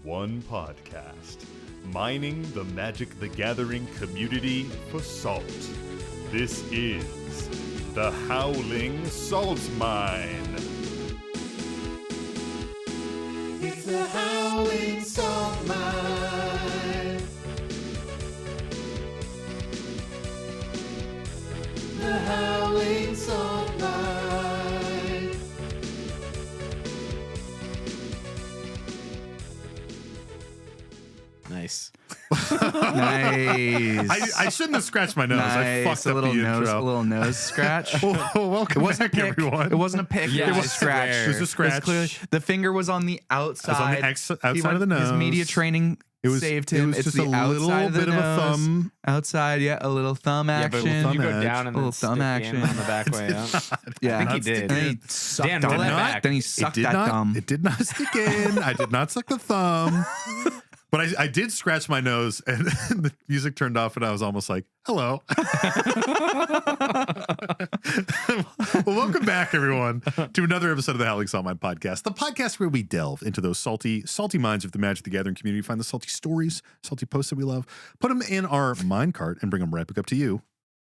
one podcast, mining the Magic the Gathering community for salt. This is the Howling Salt Mine. It's the Howling Salt Mine. The Howling Salt Mine. Nice. Nice. I shouldn't have scratched my nose. I fucked a up little the nose, intro. a little nose scratch. Welcome back, everyone. It wasn't a pick. Yeah, it was I a scratch. swear. It was a scratch. Clearly, the finger was on the outside. It was on the outside of the nose. His media training saved him. It was It's just the a little outside of the bit of a nose. thumb. Outside, yeah, a little thumb Yeah, action. but you go edge. down and Little then thumb stick action. in on the back way out. Yeah, I think he did. And then he sucked Dan, on roll it. that back. Then he sucked that thumb. It did not stick in. I did not suck the thumb. But I did scratch my nose, and the music turned off, and I was almost like, hello. Well, welcome back, everyone, to another episode of the Howling Salt Mine podcast, the podcast where we delve into those salty minds of the Magic the Gathering community, find the salty stories, salty posts that we love, put them in our mind cart, and bring them right back up to you,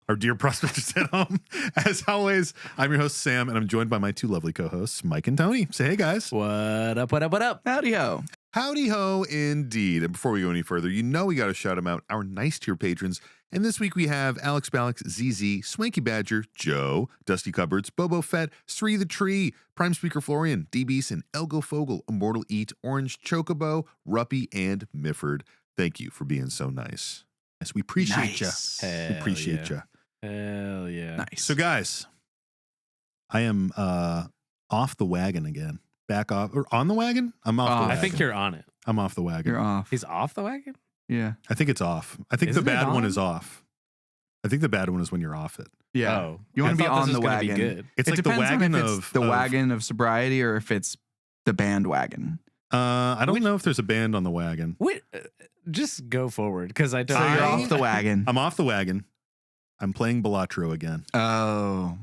our dear prospectors at home. As always, I'm your host, Sam, and I'm joined by my two lovely co-hosts, Mike and Tony. Say hey, guys. What up, what up, what up? Howdy ho. Howdy ho, indeed. And before we go any further, you know we got to shout them out, our nice tier patrons. And this week we have Alex Balix, ZZ, Swanky Badger, Joe, Dusty Cupboards, Bobo Fett, Sree the Tree, Prime Speaker Florian, D Beeson, Elgo Fogel, Immortal Eat, Orange Chocobo, Ruppy, and Mifford. Thank you for being so nice. Yes, we appreciate you. We appreciate you. Hell yeah. Nice. So guys, I am off the wagon again. Back off or on the wagon? I'm off the wagon. I think you're on it. I'm off the wagon. You're off. He's off the wagon? Yeah. I think it's off. I think Isn't the it bad one on? is off. I think the bad one is when you're off it. Yeah. Oh. You want I to be thought on this the was gonna be wagon. good. It's It like the depends on wagon if of it's the wagon of sobriety or if it's the bandwagon. I don't know if there's a band on the wagon. Wait, just go forward because I don't So you're I- off the wagon. I'm off the wagon. I'm playing Balatro again. Oh.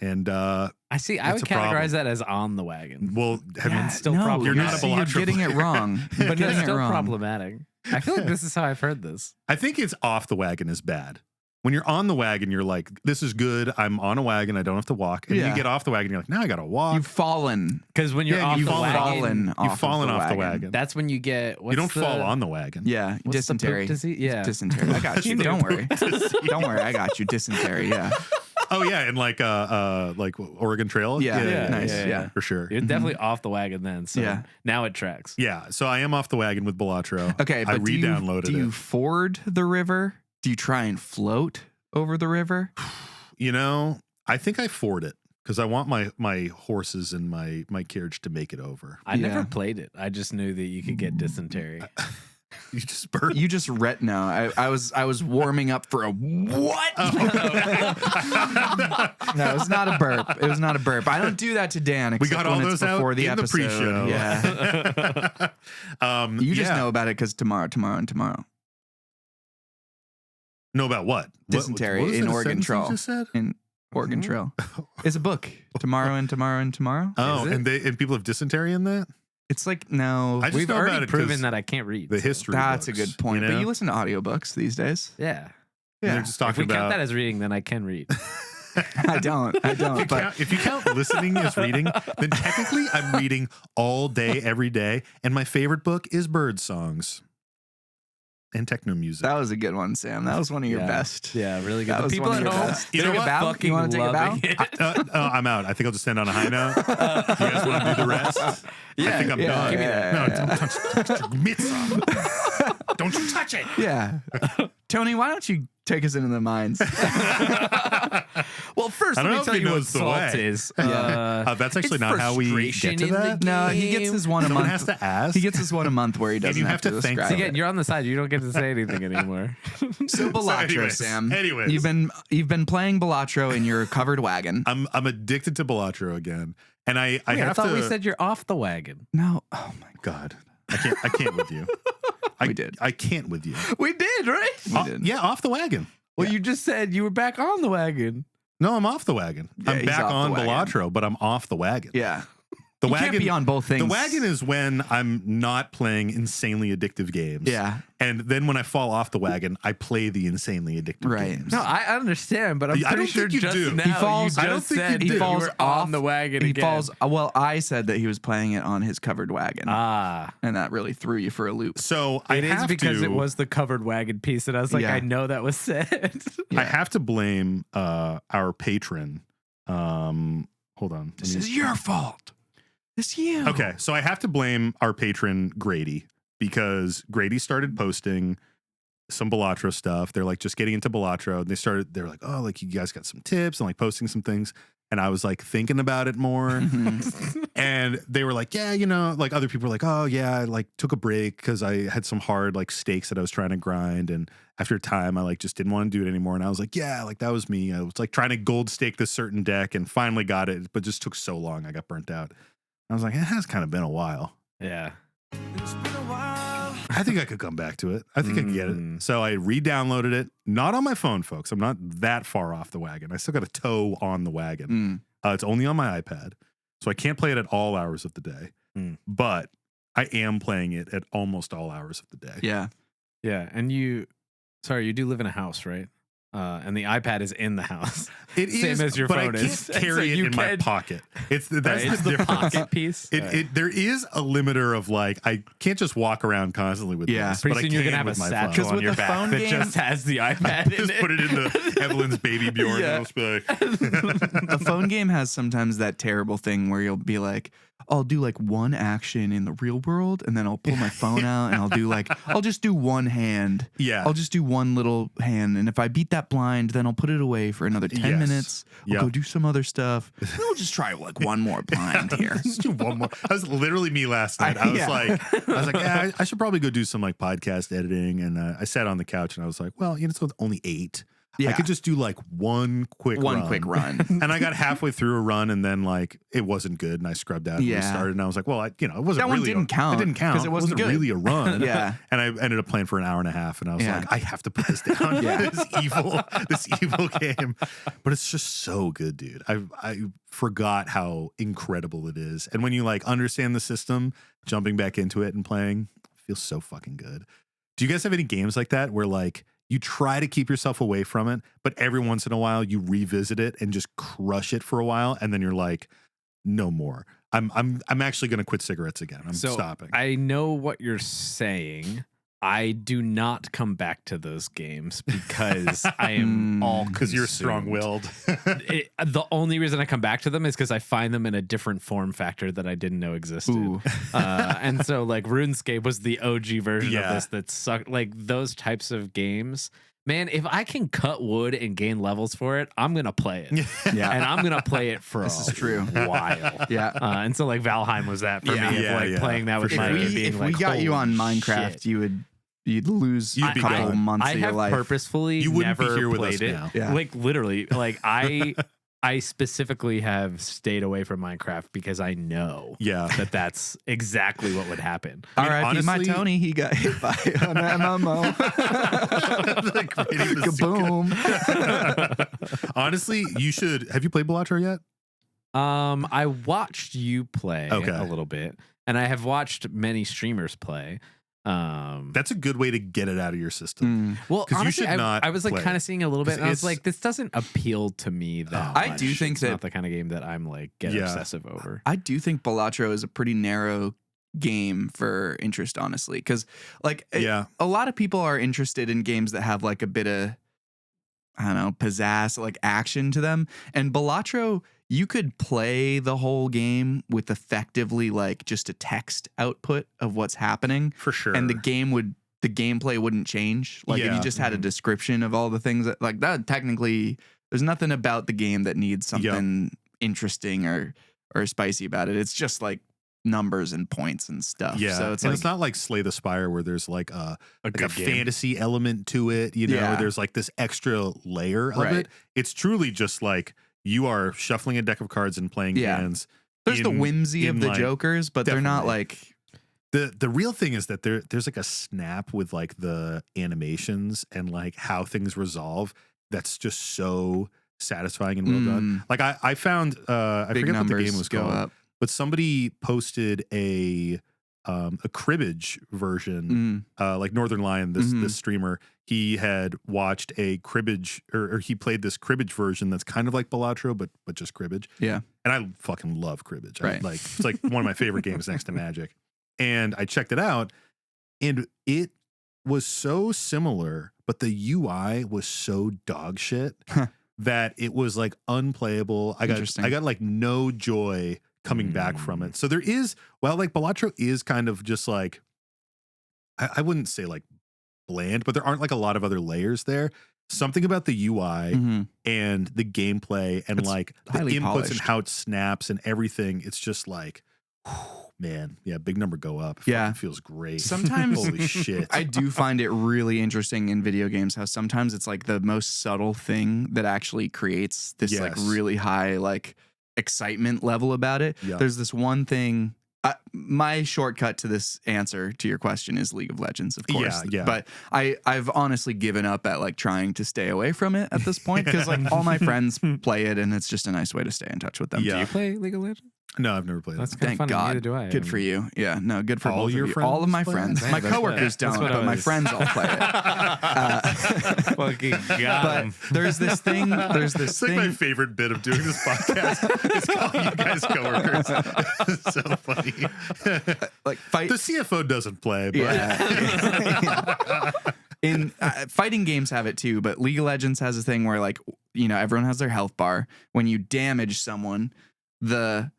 And I see. I It's would a problem. categorize that as on the wagon. well, have Yeah, you still no, problem. You're not a see, you're Balatro getting it player. wrong. You're But getting it's it still wrong. problematic. I feel like this is how I've heard this. I think it's off the wagon is bad. When you're on the wagon, you're like, this is good. I'm on a wagon. I don't have to walk. And Yeah. you get off the wagon, you're like, now I got to walk. You've fallen. Because when you're Yeah, off you've the fallen wagon, You've off fallen of off the wagon. that's when you get. You don't fall on the wagon. Yeah, What's the dysentery. poop disease? Yeah. Dysentery. I got you. Don't worry. Don't worry. I got you. Dysentery. Yeah. Oh yeah, and like Oregon Trail. Yeah. Nice. Yeah. for sure. You're definitely off the wagon then. So Yeah. now it tracks. Yeah, so I am off the wagon with Balatro. Okay, I but re-downloaded do you it. ford the river? Do you try and float over the river? You know, I think I ford it because I want my horses and my carriage to make it over. I never Yeah. played it. I just knew that you could get dysentery. You just burn. You just no. I was warming up for a what? No, it was not a burp. It was not a burp. I don't do that to Dan. We Except got all when it's those out before the in the episode. pre-show. Yeah. You just yeah. know about it because tomorrow. Know about what? Dysentery What was in that, a Oregon sentence you Trail. just said? In Oregon Mhm. Trail. It's a book. Tomorrow and tomorrow and tomorrow. Oh, Is it? and people have dysentery in that? It's like no. I just We've know about already it 'cause proven that I can't read. the so- history. That's books, a good point. You But know? you listen to audiobooks these days. Yeah. And they're just If talking we count about. that as reading, then I can read. I don't. But If you count listening as reading, then technically I'm reading all day, every day. And my favorite book is bird songs and techno music. that was a good one, Sam. That was one of your Yeah. best. Yeah, really good. That The was people one at of your home, best. You know they're what? Bow? fucking You wanna take a loving bow? it. I'm out. I think I'll just end on a high note. You guys want to do the rest? I think I'm done. Give me that. No, Yeah. don't touch your mitts off. Don't you touch it. Yeah. Tony, why don't you take us into the mines? Well, first, I let don't know me if tell he you what knows the salt way. is. That's actually it's not how we get frustration to in the that. No, he gets his one a Someone month. has to ask. He gets his one a month where he doesn't you have have to to thank describe See, it. again, you're on the side. You don't get to say anything anymore. So Balatro, anyways, Sam. anyways. You've been playing Balatro in your covered wagon. I'm addicted to Balatro again, and I Wait, I have thought to. we said you're off the wagon. No. Oh my God, I can't with you. We did. I can't with you. We did, right? We did. Yeah, off the wagon. Well, you just said you were back on the wagon. No, I'm off the wagon. Yeah, I'm he's back off the on wagon. Balatro, but I'm off the wagon. Yeah. The You wagon can't be on both things. The wagon is when I'm not playing insanely addictive games. Yeah. And then when I fall off the wagon, I play the insanely addictive Right. games. No, I understand, but I'm I pretty don't sure think you just do. now He falls- you I don't just think you said do. that He falls you were off on the wagon He again. falls. Well, I said that he was playing it on his covered wagon, Ah. and that really threw you for a loop. So I It is have because to, it was the covered wagon piece, and I was like, Yeah. I know that was said. I have to blame our patron. Hold on. This is your fault. It's you. Okay, so I have to blame our patron Grady because Grady started posting some Balatro stuff. They're like just getting into Balatro. And they're like, oh, like you guys got some tips and like posting some things. And I was like thinking about it more. And they were like, yeah, you know, like other people were like, oh yeah, I like took a break because I had some hard like stakes that I was trying to grind. And after a time, I like just didn't want to do it anymore. And I was like, yeah, like that was me. I was like trying to gold stake this certain deck and finally got it, but just took so long. I got burnt out. I was like, it has kind of been a while. Yeah. I think I could come back to it. I think I can get it. So I re-downloaded it. Not on my phone, folks. I'm not that far off the wagon. I still got a toe on the wagon. It's only on my iPad. So I can't play it at all hours of the day. But I am playing it at almost all hours of the day. Yeah. Yeah. And you do live in a house, right? And the iPad is in the house. It Same is, as your but phone I is. can't carry So it you in my can- pocket. That's It's the the difference. pocket piece. There is a limiter of like I can't just walk around constantly with Yeah. this. Pretty but soon I you're can gonna have a with my satchel phone. with on your the back phone that game- just has the iPad in Just it. put it into Evelyn's baby Bjorn. Yeah. And I'll just be like, The phone game has sometimes that terrible thing where you'll be like, I'll do like one action in the real world, and then I'll pull my phone out and I'll just do one hand. yeah. I'll just do one little hand, and if I beat that blind, then I'll put it away for another 10 Yes. minutes. I'll Yep. go do some other stuff. And I'll just try like one more blind here. Let's do one more. That was literally me last night. I was Yeah. like, yeah, I should probably go do some like podcast editing. And I sat on the couch and I was like, well, you know, it's only 8. I Yeah. could just do like one quick run. And I got halfway through a run and then like it wasn't good and I scrubbed out and Yeah. restarted and I was like, well, it wasn't That one really didn't count, It didn't count 'cause it wasn't good. really a run. Yeah. And I ended up playing for an hour and a half and I was Yeah. like, I have to put this down. Yeah. this evil game. But it's just so good, dude. I forgot how incredible it is. And when you like understand the system, jumping back into it and playing feels so fucking good. Do you guys have any games like that where like you try to keep yourself away from it, but every once in a while you revisit it and just crush it for a while, and then you're like, no more. I'm actually going to quit cigarettes again. I'm stopping. I know what you're saying. I do not come back to those games because I am all because you're consumed. strong-willed. The only reason I come back to them is because I find them in a different form factor that I didn't know existed. Ooh. And so like RuneScape was the OG version Yeah. of this that sucked. Like those types of games, man, if I can cut wood and gain levels for it, I'm going to play it. Yeah. And I'm going to play it for This a is true. while. Yeah. And so like Valheim was that for Yeah. me. Of Yeah, like yeah, playing that for with sure. Mike and If being we like, got you on "Holy Minecraft, shit." you'd lose You'd a be couple gone. months I of your have life. purposefully You wouldn't be never here with played us it. now. Yeah. Like literally, like I specifically have stayed away from Minecraft because I know Yeah. that that's exactly what would happen. I mean, R.I.P. my honestly- Tony, he got hit by an MMO. Like creating the Kaboom. Honestly, you should. Have you played Balatro yet? I watched you play Okay. a little bit, and I have watched many streamers play. That's a good way to get it out of your system. Well, 'Cause you honestly, should not I was like play kind it. of seeing a little bit, 'Cause and I was it's- like, this doesn't appeal to me that I much. do think It's that- not the kind of game that I'm like get Yeah. obsessive over. I do think Balatro is a pretty narrow game for interest, honestly, because like Yeah. a lot of people are interested in games that have like a bit of, I don't know, pizzazz, like action to them. And Balatro, you could play the whole game with effectively like just a text output of what's happening, For sure. and the gameplay wouldn't change. Like if Yeah. you just had a description of all the things that, like that, technically, there's nothing about the game that needs something interesting or spicy about it. It's just like numbers and points and stuff. Yeah. So it's and like, it's not like Slay the Spire where there's like a good game. fantasy element to it. You know, Yeah. there's like this extra layer of Right. it. It's truly just like you are shuffling a deck of cards and playing Yeah. hands. there's the in- whimsy in, of the like- jokers, but they're not definitely. like, The real thing is that there's like a snap with like the animations and like how things resolve that's just so satisfying and well done. Like I found I big forget what the numbers game was go called. up. but somebody posted a cribbage version, like Northern Lion, this streamer, he had watched a cribbage or he played this cribbage version that's kind of like Balatro, but just cribbage. Yeah. And I fucking love cribbage. Right. It's like one of my favorite games next to Magic. And I checked it out, and it was so similar, but the UI was so dog shit that it was like unplayable. I got like no joy coming back from it. So there is, well, like Balatro is kind of just like, I wouldn't say like bland, but there aren't like a lot of other layers there. Something about the UI and the gameplay and it's like the inputs polished. and how it snaps and everything. It's just like, man, yeah, big number go up. It Yeah. fucking feels great. Sometimes holy shit. I do find it really interesting in video games how sometimes it's like the most subtle thing that actually creates this like Yes. really high like excitement level about it. Yeah. There's this one thing. My shortcut to this answer to your question is League of Legends, of course. Yeah. But I've honestly given up at like trying to stay away from it at this point because like all my friends play it and it's just a nice way to stay in touch with them. Yeah. Do you play League of Legends? No, I've never played That's it. kind of Thank funny. God. Neither do I. Good for you. Yeah, no, good for All both your of you. friends All of my play it? friends. Yeah, My that's coworkers what don't, I but my was- friends all play it. Fucking got But 'em. there's this thing. There's this It's like my thing. favorite bit of doing this podcast is calling you guys coworkers. It's so funny. Like fight. The CFO doesn't play, but Yeah. In fighting games have it too, but League of Legends has a thing where like everyone has their health bar. When you damage someone, the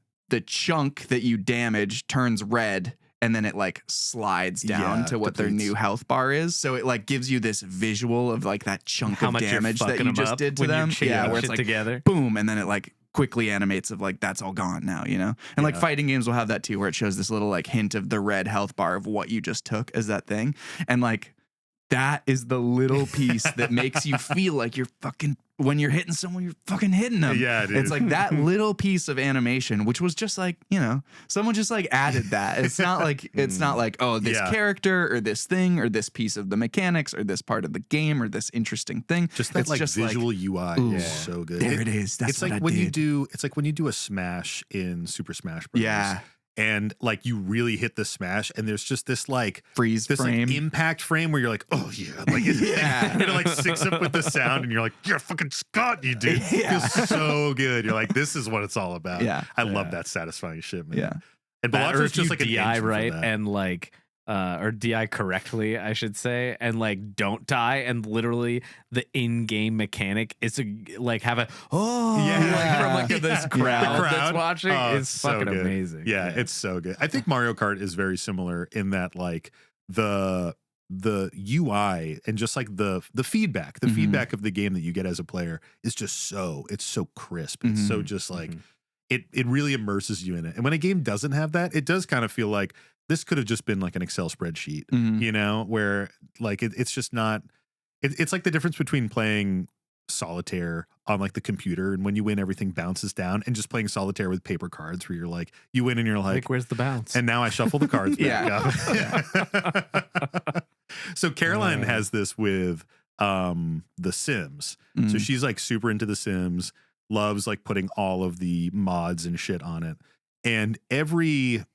chunk that you damage turns red. And then it like slides down Yeah, to what their depletes. new health bar is. So it like gives you this visual of like that chunk How of much you're damage that fucking you them just up did to when you them. chain Yeah, that where it's shit like together. boom, and then it like quickly animates of like that's all gone now, And like Yeah. fighting games will have that too, where it shows this little like hint of the red health bar of what you just took as that thing. And like that is the little piece that makes you feel like you're fucking when you're hitting someone, you're fucking hitting them. Yeah, dude. It's like that little piece of animation, which was just like, someone just like added that. It's not like, oh, this Yeah. character or this thing or this piece of the mechanics or this part of the game or this interesting thing. just that It's like just visual UI ooh, is so good. There it is. That's it's what like I when you did. do it's like when you do a smash in Super Smash Bros. Yeah. And like you really hit the smash and there's just this like Freeze this frame. like impact frame where you're like, oh yeah, like Yeah. and it like syncs up with the sound and you're like, you're fucking Scott, you dude. Yeah. It feels so good. You're like, this is what it's all about. Yeah. I love Yeah. that satisfying shit, man. Yeah. And That, or Balatro's if just you like an DI engine for right that. and like or DI correctly, I should say, and like don't die, and literally the in-game mechanic is to like have a like from like this The crowd that's crowd. watching. Oh, It's so fucking good. amazing. Yeah, it's so good. I think Mario Kart is very similar in that like the UI and just like the feedback, Mhm. feedback of the game that you get as a player is just it's so crisp. It's so Mhm. just like it really immerses you in it. And when a game doesn't have that, it does kind of feel like this could have just been like an Excel spreadsheet, Mhm. where like it's just not. It's like the difference between playing solitaire on like the computer and when you win everything bounces down, and just playing solitaire with paper cards where you're like you win and you're like, where's the bounce? and now I shuffle the cards back Yeah. up. So Caroline has this with The Sims. So Mhm. she's like super into The Sims, loves like putting all of the mods and shit on it. And every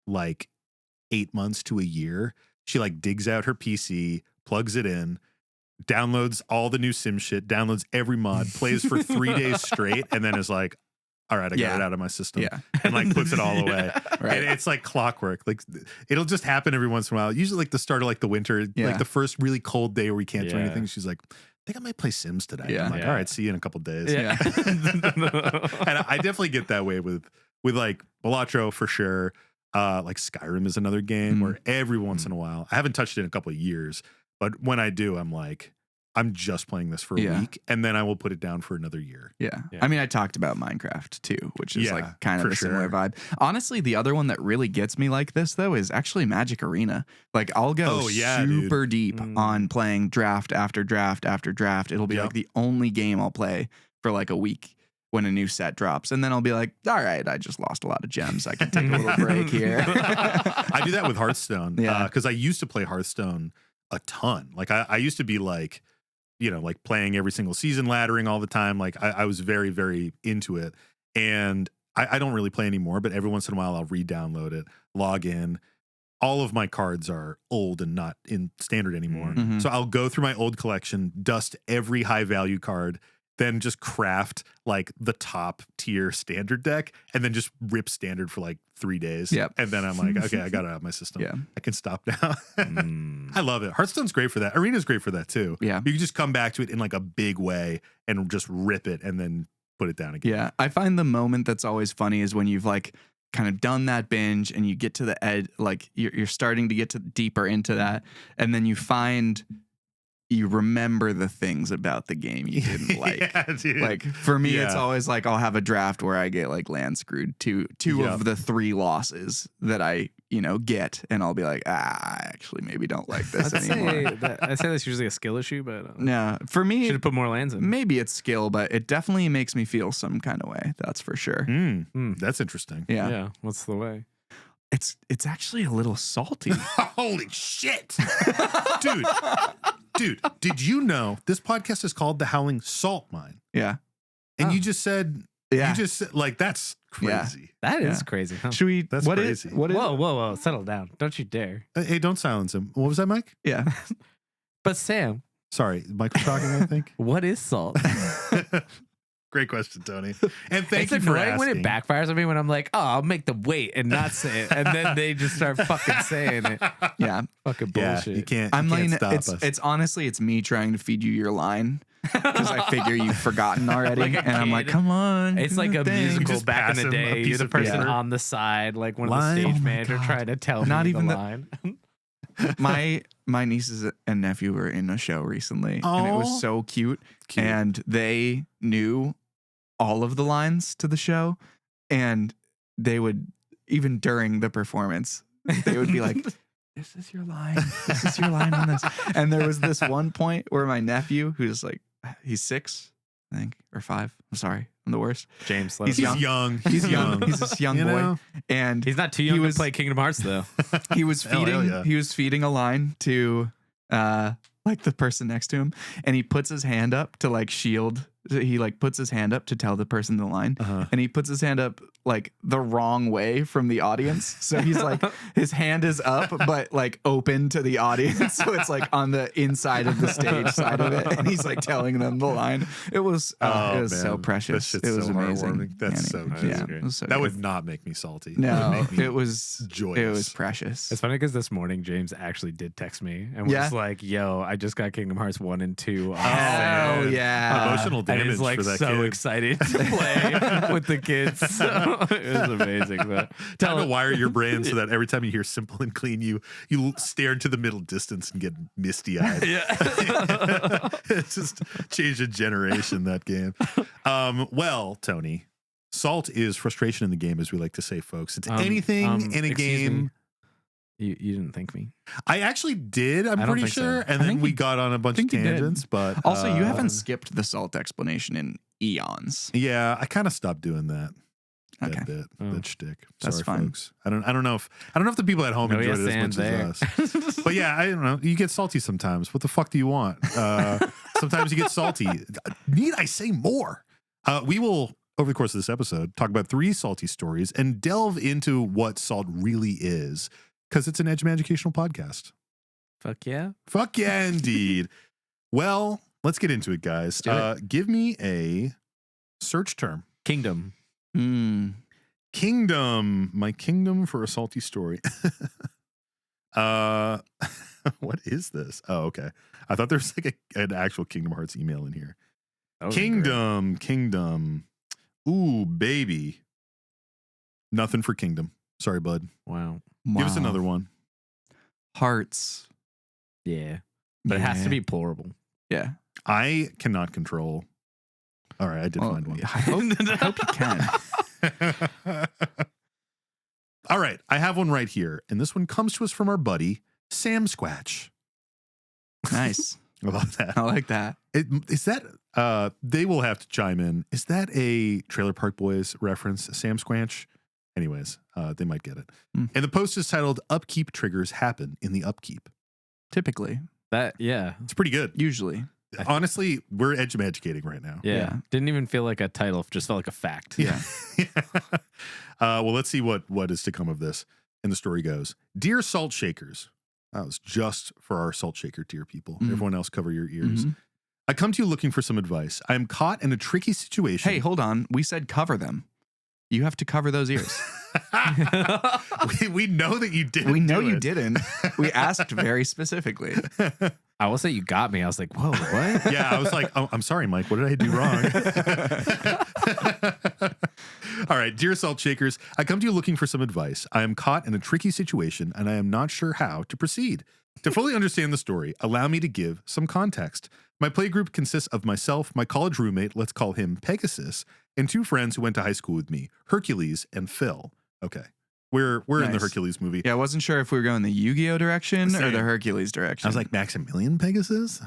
like 8 months to a year, she like digs out her PC, plugs it in, downloads all the new Sim shit, downloads every mod, plays for 3 days straight, and then is like, all right, I got Yeah. it out of my system. Yeah. And like puts it all away. Right. And it's like clockwork. Like it'll just happen every once in a while. Usually like the start of like the winter, Yeah. like the first really cold day where we can't do Yeah. anything. She's like, I think I might play Sims today. Yeah. I'm like, Yeah. all right, see you in a couple days. Yeah. And I definitely get that way with like Balatro for sure. Like Skyrim is another game where every once in a while, I haven't touched it in a couple of years, but when I do, I'm like, I'm just playing this for a Yeah. week, and then I will put it down for another year. Yeah. Yeah. I mean, I talked about Minecraft too, which is Yeah, like kind of for a similar sure. vibe. Honestly, the other one that really gets me like this though is actually Magic Arena. Like I'll go Oh, yeah, dude. super deep Mm. on playing draft after draft after draft. It'll be Yep. like the only game I'll play for like a week when a new set drops. And then I'll be like, all right, I just lost a lot of gems. I can take a little break here. I do that with Hearthstone. Yeah. Because I used to play Hearthstone a ton. Like I used to be like, like playing every single season, laddering all the time. Like I was very, very into it. And I don't really play anymore, but every once in a while I'll re-download it, log in. All of my cards are old and not in standard anymore. Mhm. So I'll go through my old collection, dust every high value card, then just craft like the top tier standard deck, and then just rip standard for like 3 days. Yep. And then I'm like, okay, I got it out of my system. Yeah. I can stop now. I love it. Hearthstone's great for that. Arena's great for that too. Yeah. You can just come back to it in like a big way and just rip it and then put it down again. Yeah, I find the moment that's always funny is when you've like kind of done that binge and you get to the edge, like you're starting to get to deeper into that, and then you remember the things about the game you didn't like. Yeah, dude. Like for me, it's Yeah. always like I'll have a draft where I get like land screwed two Yep. of the 3 losses that I get, and I'll be like, I actually maybe don't like this anymore. I'd say that's usually a skill issue, but Yeah, for me, should have put more lands in. maybe it's skill, but it definitely makes me feel some kind of way. That's for sure. That's interesting. Yeah. Yeah, what's the way? It's actually a little salty. Holy shit. Dude, did you know this podcast is called The Howling Salt Mine? Yeah. And Oh. you just said, Yeah. you just said, like, that's Yeah. crazy. That is Yeah. crazy. Huh? Should we? That's what is- crazy. what is? Whoa! Settle down! Don't you dare! Hey, don't silence him. What was that, Mike? Yeah. But Sam, Sorry, Mike was talking, I think. what is salt? Great question, Tony. And thank It's you for annoying asking. when it backfires on me when I'm like, oh, I'll make them wait and not say it, and then they just start fucking saying it. Yeah. Fucking Yeah, bullshit. you can't, I'm you like, can't stop it's us. it's honestly it's me trying to feed you your line because I figure you've forgotten already, Like a and I'm like, kid. come on. It's do like the a thing. musical just back in pass the him a day. piece You're the of person paper. on the side, like one Line? of the Oh stage my manager God. trying to tell Not me even the the- line. My nieces and nephew were in a show recently, and it Aw. was so cute. Cute. And they knew all of the lines to the show, and they would, even during the performance, they would be like, this is your line. This is your line on this. And there was this one point where my nephew, who's like, he's 6, I think, or 5. I'm sorry. I'm the worst. James, He's He's young. young. He's young. He's this young You boy. know? And he's not too young was- to play Kingdom Hearts though. he was Hell feeding yeah. he was feeding a line to like the person next to him, and he puts his hand up to like shield. He like puts his hand up to tell the person the line, Uh-huh. and he puts his hand up like the wrong way from the audience. So he's like, his hand is up but like open to the audience, so it's like on the inside of the stage side of it, and he's like telling them the line. It was Oh, so man. precious. That It shit's was so amazing. heartwarming. That's so Yeah, cute. That's it great. was so That good. would not make me salty. That No, would make me it was joyous. It was precious. It's funny because this morning James actually did text me and was Yeah? like, "Yo, I just got Kingdom Hearts 1 and 2." On Oh, sale." yeah. Emotional And damage he's like for that so kid. excited to play with the kids. So it was amazing. But Time to wire your brain so that every time you hear Simple and Clean, you stare into the middle distance and get misty eyed. yeah. It's just changed a generation, that game. Well, Tony, salt is frustration in the game, as we like to say, folks. It's anything in a excuse game. me. You didn't thank me. I actually did, I'm I don't pretty think so. sure. I And then think we you- got on a bunch of think you did. tangents. But Also, you haven't skipped the salt explanation in eons. Yeah, I kind of stopped doing that. Okay. That bit, Oh. that shtick. That's Sorry, fine. folks. I don't know if the people at home No enjoyed yes it as and much there. as us. But yeah, I don't know. You get salty sometimes. What the fuck do you want? Sometimes you get salty. Need I say more? We will, over the course of this episode, talk about 3 salty stories and delve into what salt really is, because it's an educational podcast. Fuck yeah. Fuck yeah, indeed. Well, let's get into it, guys. do Give me a search term. Kingdom. Kingdom, my kingdom for a salty story. What is this? Oh, okay. I thought there was like an actual Kingdom Hearts email in here. That would've been great. Kingdom. Ooh, baby. Nothing for Kingdom. Sorry, bud. Wow. Give us Wow. another one. Hearts. Yeah. But it has to Yeah. be plural. Yeah. I cannot control. All right, I did Well, find one. I hope you can. All right, I have one right here, and this one comes to us from our buddy Sam Squatch. Nice. I love that. I like that. Is that they will have to chime in. Is that a Trailer Park Boys reference, Sam Squanch? Anyways, they might get it. Mm. And the post is titled "Upkeep Triggers Happen in the Upkeep." Typically. That yeah. It's pretty good. Usually. honestly, we're educating right now. Yeah. Didn't even feel like a title, just felt like a fact. Yeah. Well, let's see what is to come of this. And the story goes, Dear Salt Shakers. That was just for our Salt Shaker tier people. Everyone else cover your ears. I come to you looking for some advice. I am caught in a tricky situation. Hey, hold on. We said cover them. You have to cover those ears. we know that you didn't. We know do you it. didn't. We asked very specifically. I will say you got me. I was like, whoa, what? Yeah, I was like, oh, I'm sorry, Mike. What did I do wrong? All right, dear Salt Shakers, I come to you looking for some advice. I am caught in a tricky situation, and I am not sure how to proceed. To fully understand the story, allow me to give some context. My playgroup consists of myself, my college roommate, let's call him Pegasus, and 2 friends who went to high school with me, Hercules and Phil. Okay. We're in the Nice. Hercules movie. Yeah, I wasn't sure if we were going the Yu-Gi-Oh direction or Same. the Hercules direction. I was like, Maximilian Pegasus?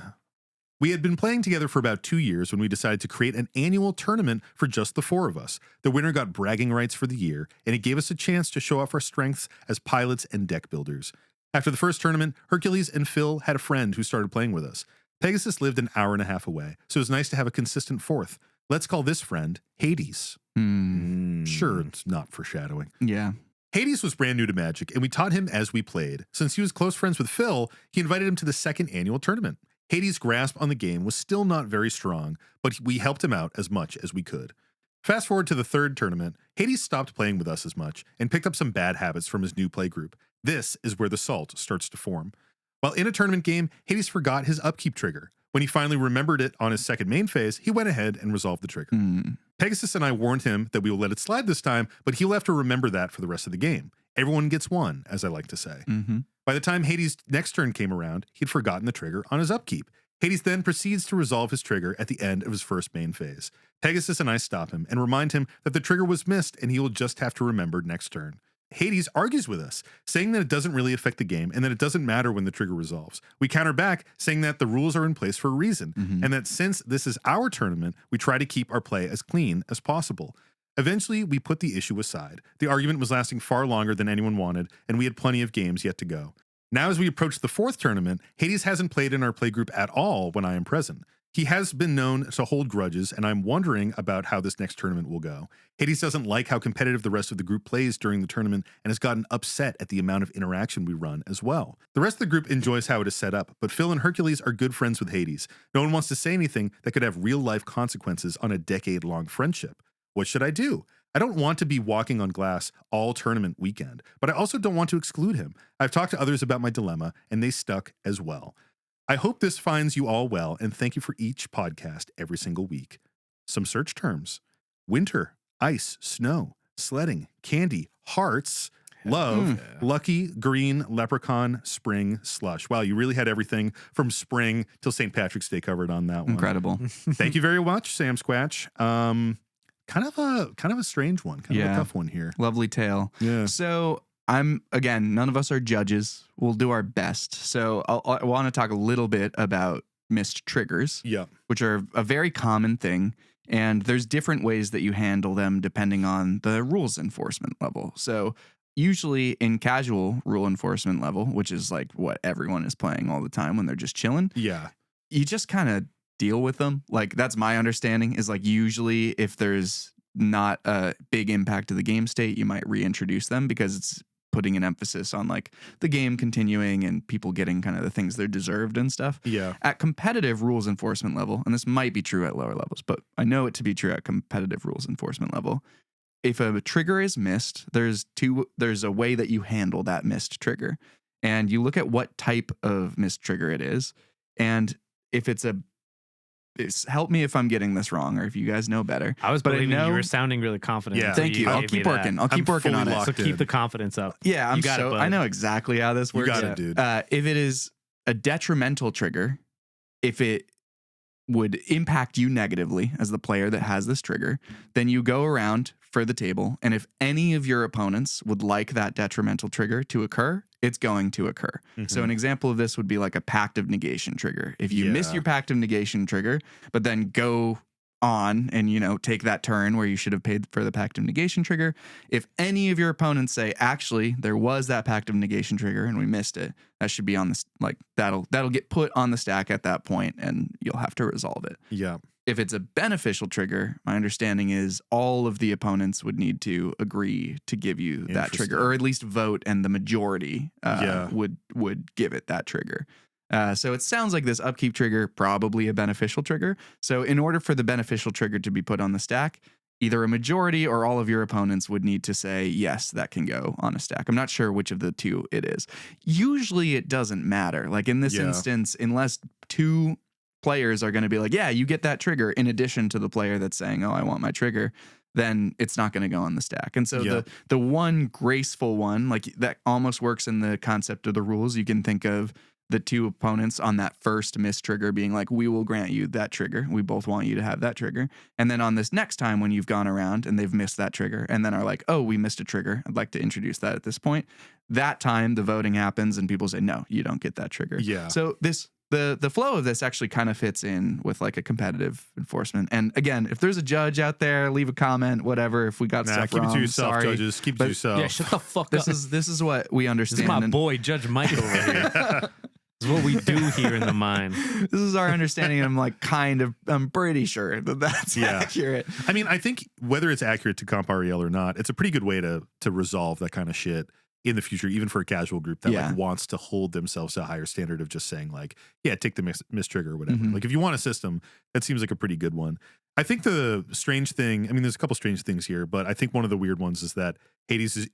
We had been playing together for about 2 years when we decided to create an annual tournament for just the 4 of us. The winner got bragging rights for the year, and it gave us a chance to show off our strengths as pilots and deck builders. After the first tournament, Hercules and Phil had a friend who started playing with us. Pegasus lived an hour and a half away, so it was nice to have a consistent 4th. Let's call this friend Hades. Sure, it's not foreshadowing. Yeah. Hades was brand new to Magic, and we taught him as we played. Since he was close friends with Phil, he invited him to the 2nd annual tournament. Hades' grasp on the game was still not very strong, but we helped him out as much as we could. Fast forward to the 3rd tournament, Hades stopped playing with us as much and picked up some bad habits from his new playgroup. This is where the salt starts to form. While in a tournament game, Hades forgot his Upkeep trigger. When he finally remembered it on his 2nd main phase, he went ahead and resolved the trigger. Pegasus and I warned him that we will let it slide this time, but he'll have to remember that for the rest of the game. Everyone gets one, as I like to say. By the time Hades' next turn came around, he'd forgotten the trigger on his Upkeep. Hades then proceeds to resolve his trigger at the end of his 1st main phase. Pegasus and I stop him and remind him that the trigger was missed and he will just have to remember next turn. Hades argues with us, saying that it doesn't really affect the game and that it doesn't matter when the trigger resolves. We counter back, saying that the rules are in place for a reason, and that since this is our tournament, we try to keep our play as clean as possible. Eventually, we put the issue aside. The argument was lasting far longer than anyone wanted, and we had plenty of games yet to go. Now, as we approach the 4th tournament, Hades hasn't played in our playgroup at all when I am present. He has been known to hold grudges, and I'm wondering about how this next tournament will go. Hades doesn't like how competitive the rest of the group plays during the tournament and has gotten upset at the amount of interaction we run as well. The rest of the group enjoys how it is set up, but Phil and Hercules are good friends with Hades. No one wants to say anything that could have real-life consequences on a decade-long friendship. What should I do? I don't want to be walking on glass all tournament weekend, but I also don't want to exclude him. I've talked to others about my dilemma, and they stuck as well. I hope this finds you all well, and thank you for each podcast every single week. Some search terms: winter, ice, snow, sledding, candy, hearts, love, lucky, green, leprechaun, spring, slush. Wow, you really had everything from spring till St. Patrick's Day covered on that one. Incredible. Thank you very much, Sam Squatch. Kind of a strange one, kind of a tough one here. Lovely tale. Yeah. So again, none of us are judges. We'll do our best. So I want to talk a little bit about missed triggers, Yeah. which are a very common thing. And there's different ways that you handle them depending on the rules enforcement level. So usually in casual rule enforcement level, which is like what everyone is playing all the time when they're just chilling, Yeah. you just kind of deal with them. Like that's my understanding is like usually if there's not a big impact to the game state, you might reintroduce them because it's putting an emphasis on like the game continuing and people getting kind of the things they're deserved and stuff. Yeah. At competitive rules enforcement level, and this might be true at lower levels, but I know it to be true at competitive rules enforcement level. If a trigger is missed, there's a way that you handle that missed trigger. And you look at what type of missed trigger it is. And if help me if I'm getting this wrong or if you guys know better. I was But I believing know- you were sounding really confident. Yeah. until Thank you. I'll gave me keep that. working. I'll keep I'm working on fully it. locked So in. keep the confidence up. Yeah, You got it, bud. I know exactly how this You works. got it, dude. If it is a detrimental trigger, if it would impact you negatively as the player that has this trigger, then you go around for the table, and if any of your opponents would like that detrimental trigger to occur, it's going to occur. So an example of this would be like a Pact of Negation trigger. If you miss Yeah. your Pact of Negation trigger, but then go on and, take that turn where you should have paid for the Pact of Negation trigger. If any of your opponents say, actually, there was that Pact of Negation trigger and we missed it, that should be on this, that'll get put on the stack at that point and you'll have to resolve it. Yeah. If it's a beneficial trigger, my understanding is all of the opponents would need to agree to give you that trigger, or at least vote, and the majority would give it that trigger. So it sounds like this upkeep trigger, probably a beneficial trigger. So in order for the beneficial trigger to be put on the stack, either a majority or all of your opponents would need to say, yes, that can go on a stack. I'm not sure which of the two it is. Usually it doesn't matter. Like in this instance, unless two players are going to be like, yeah, you get that trigger in addition to the player that's saying, oh, I want my trigger, then it's not going to go on the stack. And so the one graceful one, like that almost works in the concept of the rules. You can think of the two opponents on that first miss trigger being like, we will grant you that trigger. We both want you to have that trigger. And then on this next time when you've gone around and they've missed that trigger and then are like, oh, we missed a trigger, I'd like to introduce that at this point. That time the voting happens and people say, no, you don't get that trigger. Yeah. So the flow of this actually kind of fits in with like a competitive enforcement. And again, if there's a judge out there, leave a comment, whatever. If we got stuff keep wrong, it to yourself, sorry. judges. Keep it to yourself. Yeah, shut the fuck This up. is what we understand. This is my boy, Judge Mike over here. This is what we do here in the mine. This is our understanding. I'm pretty sure that's accurate. I mean, I think whether it's accurate to Comp REL or not, it's a pretty good way to resolve that kind of shit in the future, even for a casual group that like wants to hold themselves to a higher standard of just saying like, yeah, take the miss trigger or whatever. Like if you want a system, that seems like a pretty good one. I think the strange thing, I mean, there's a couple strange things here, but I think one of the weird ones is that Hades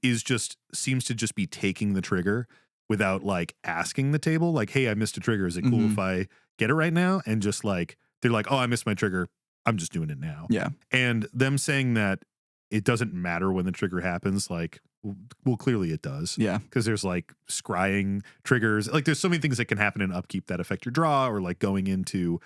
seems to just be taking the trigger without like asking the table, like, hey, I missed a trigger. Is it cool if I get it right now? And just like, they're like, oh, I missed my trigger. I'm just doing it now. Yeah. And them saying that it doesn't matter when the trigger happens, like, well, clearly it does. Yeah. Because there's like scrying triggers. Like there's so many things that can happen in Upkeep that affect your draw, or like going into,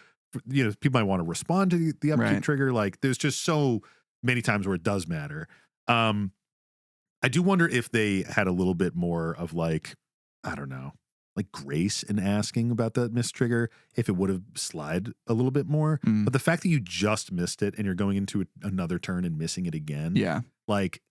people might want to respond to the Upkeep trigger. Like there's just so many times where it does matter. I do wonder if they had a little bit more of like, I don't know, like grace in asking about that missed trigger, if it would have slid a little bit more. But the fact that you just missed it and you're going into another turn and missing it again. Yeah. Like,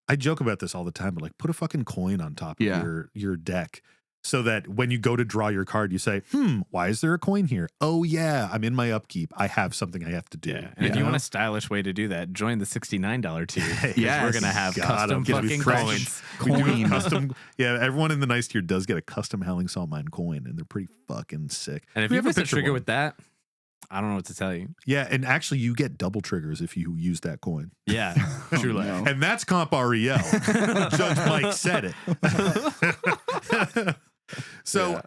I joke about this all the time, but like put a fucking coin on top of your deck so that when you go to draw your card, you say, why is there a coin here? Oh yeah, I'm in my Upkeep. I have something I have to do. Yeah. And if you want a stylish way to do that, join the $69 tier. Yes. We're going to have custom fucking coins. We do a custom. Yeah, everyone in the nice tier does get a custom Howling Salt Mine coin, and they're pretty fucking sick. And if We you have a miss a picture trigger one. with that, I don't know what to tell you. Yeah, and actually you get double triggers if you use that coin. Yeah, truly. no. And that's Comp REL. Judge Mike said it. So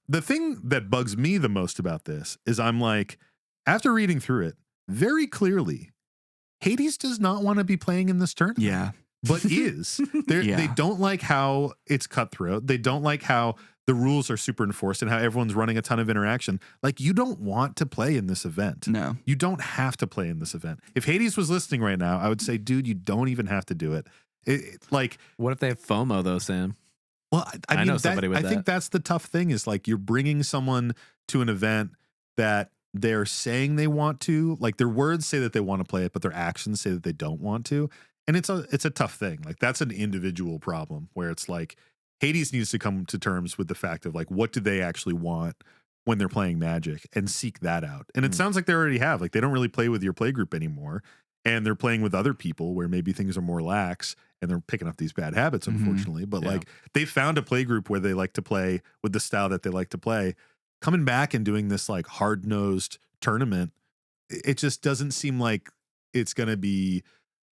the thing that bugs me the most about this is I'm like, after reading through it, very clearly, Hades does not want to be playing in this tournament. Yeah. But is. They don't like how it's cutthroat. They don't like how the rules are super enforced and how everyone's running a ton of interaction. Like, you don't want to play in this event. No. You don't have to play in this event. If Hades was listening right now, I would say, dude, you don't even have to do it. Like, What if they have FOMO though, Sam? well, I mean, know somebody with I think that's the tough thing is like you're bringing someone to an event that they're saying they want to, like their words say that they want to play it, but their actions say that they don't want to. And it's a tough thing. Like that's an individual problem where it's like Hades needs to come to terms with the fact of like, what do they actually want when they're playing Magic and seek that out. And it sounds like they already have, like they don't really play with your play group anymore. And they're playing with other people where maybe things are more lax and they're picking up these bad habits, unfortunately. But like they found a play group where they like to play with the style that they like to play. Coming back and doing this like hard-nosed tournament, it just doesn't seem like it's going to be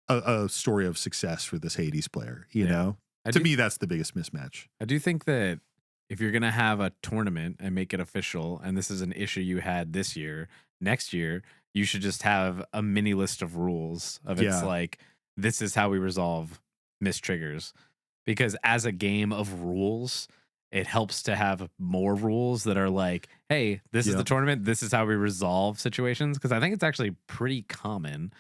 a story of success for this Hades player, you know? To me, that's the biggest mismatch. I do think that if you're going to have a tournament and make it official, and this is an issue you had this year, next year, you should just have a mini list of rules of it's like, this is how we resolve missed triggers. Because as a game of rules, it helps to have more rules that are like, hey, this is the tournament. This is how we resolve situations. Because I think it's actually pretty common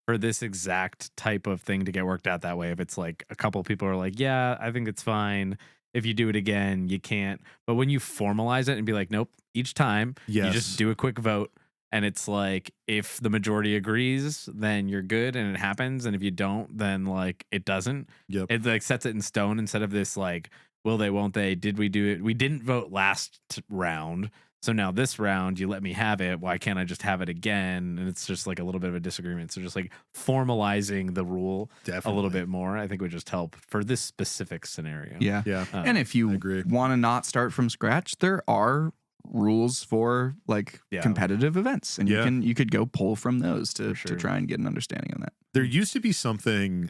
for this exact type of thing to get worked out that way. If it's like a couple of people are like, yeah, I think it's fine. If you do it again, you can't. But when you formalize it and be like, nope, each time you just do a quick vote. And it's like, if the majority agrees, then you're good and it happens. And if you don't, then like it doesn't. Yep. It like sets it in stone instead of this like, will they, won't they? Did we do it? We didn't vote last round. So now this round, you let me have it. Why can't I just have it again? And it's just like a little bit of a disagreement. So just like formalizing the rule a little bit more, I think would just help for this specific scenario. Yeah. Yeah. And if you want to not start from scratch, there are rules for like competitive events, and you could go pull from those to try and get an understanding of that. There used to be something,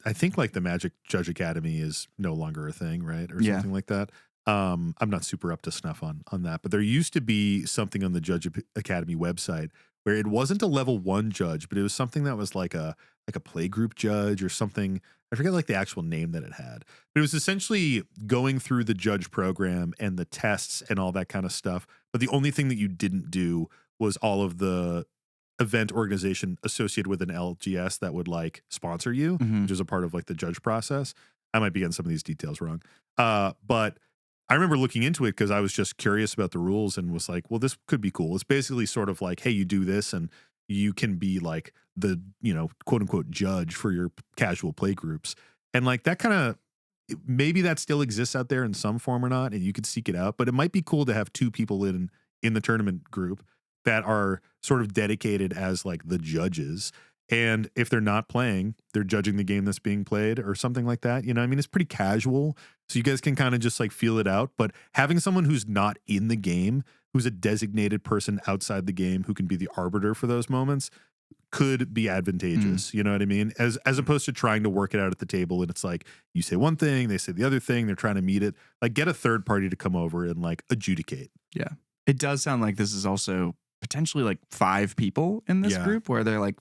I think like the Magic Judge Academy is no longer a thing, right? Or something like that. I'm not super up to snuff on that, but there used to be something on the Judge Academy website where it wasn't a level 1 judge, but it was something that was like a playgroup judge or something. I forget like the actual name that it had, but it was essentially going through the judge program and the tests and all that kind of stuff. But the only thing that you didn't do was all of the event organization associated with an LGS that would like sponsor you, which is a part of like the judge process. I might be getting some of these details wrong. But I remember looking into it because I was just curious about the rules and was like, well, this could be cool. It's basically sort of like, hey, you do this and you can be like the, quote unquote judge for your casual play groups. And like that kind of, maybe that still exists out there in some form or not, and you could seek it out, but it might be cool to have 2 people in the tournament group that are sort of dedicated as like the judges. And if they're not playing, they're judging the game that's being played or something like that. I mean, it's pretty casual. So you guys can kind of just like feel it out. But having someone who's not in the game, who's a designated person outside the game, who can be the arbiter for those moments, could be advantageous. You know what I mean? As opposed to trying to work it out at the table. And it's like, you say one thing, they say the other thing, they're trying to meet it. Like get a third party to come over and like adjudicate. Yeah. It does sound like this is also potentially like 5 people in this group where they're like,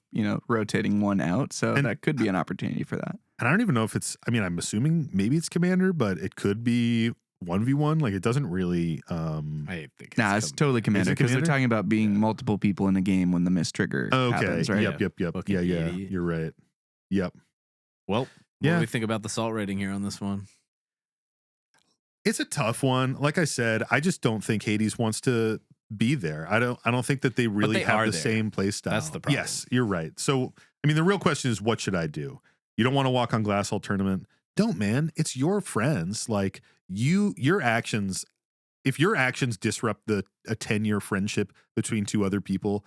rotating one out. So that could be an opportunity for that. And I don't even know if it's, I mean, I'm assuming maybe it's Commander, but it could be 1v1. Like it doesn't really, I think it's totally Commander because they're talking about being multiple people in a game when the miss trigger happens, right? Yep. Yeah. You're right. Yep. Well, what do we think about the salt rating here on this one? It's a tough one. Like I said, I just don't think Hades wants to be there. I don't think that they really have the same play style. That's the problem. Yes, you're right. So, I mean, the real question is, what should I do? You don't want to walk on glass all tournament. Don't, man. It's your friends. Like your actions, if your actions disrupt a 10-year friendship between 2 other people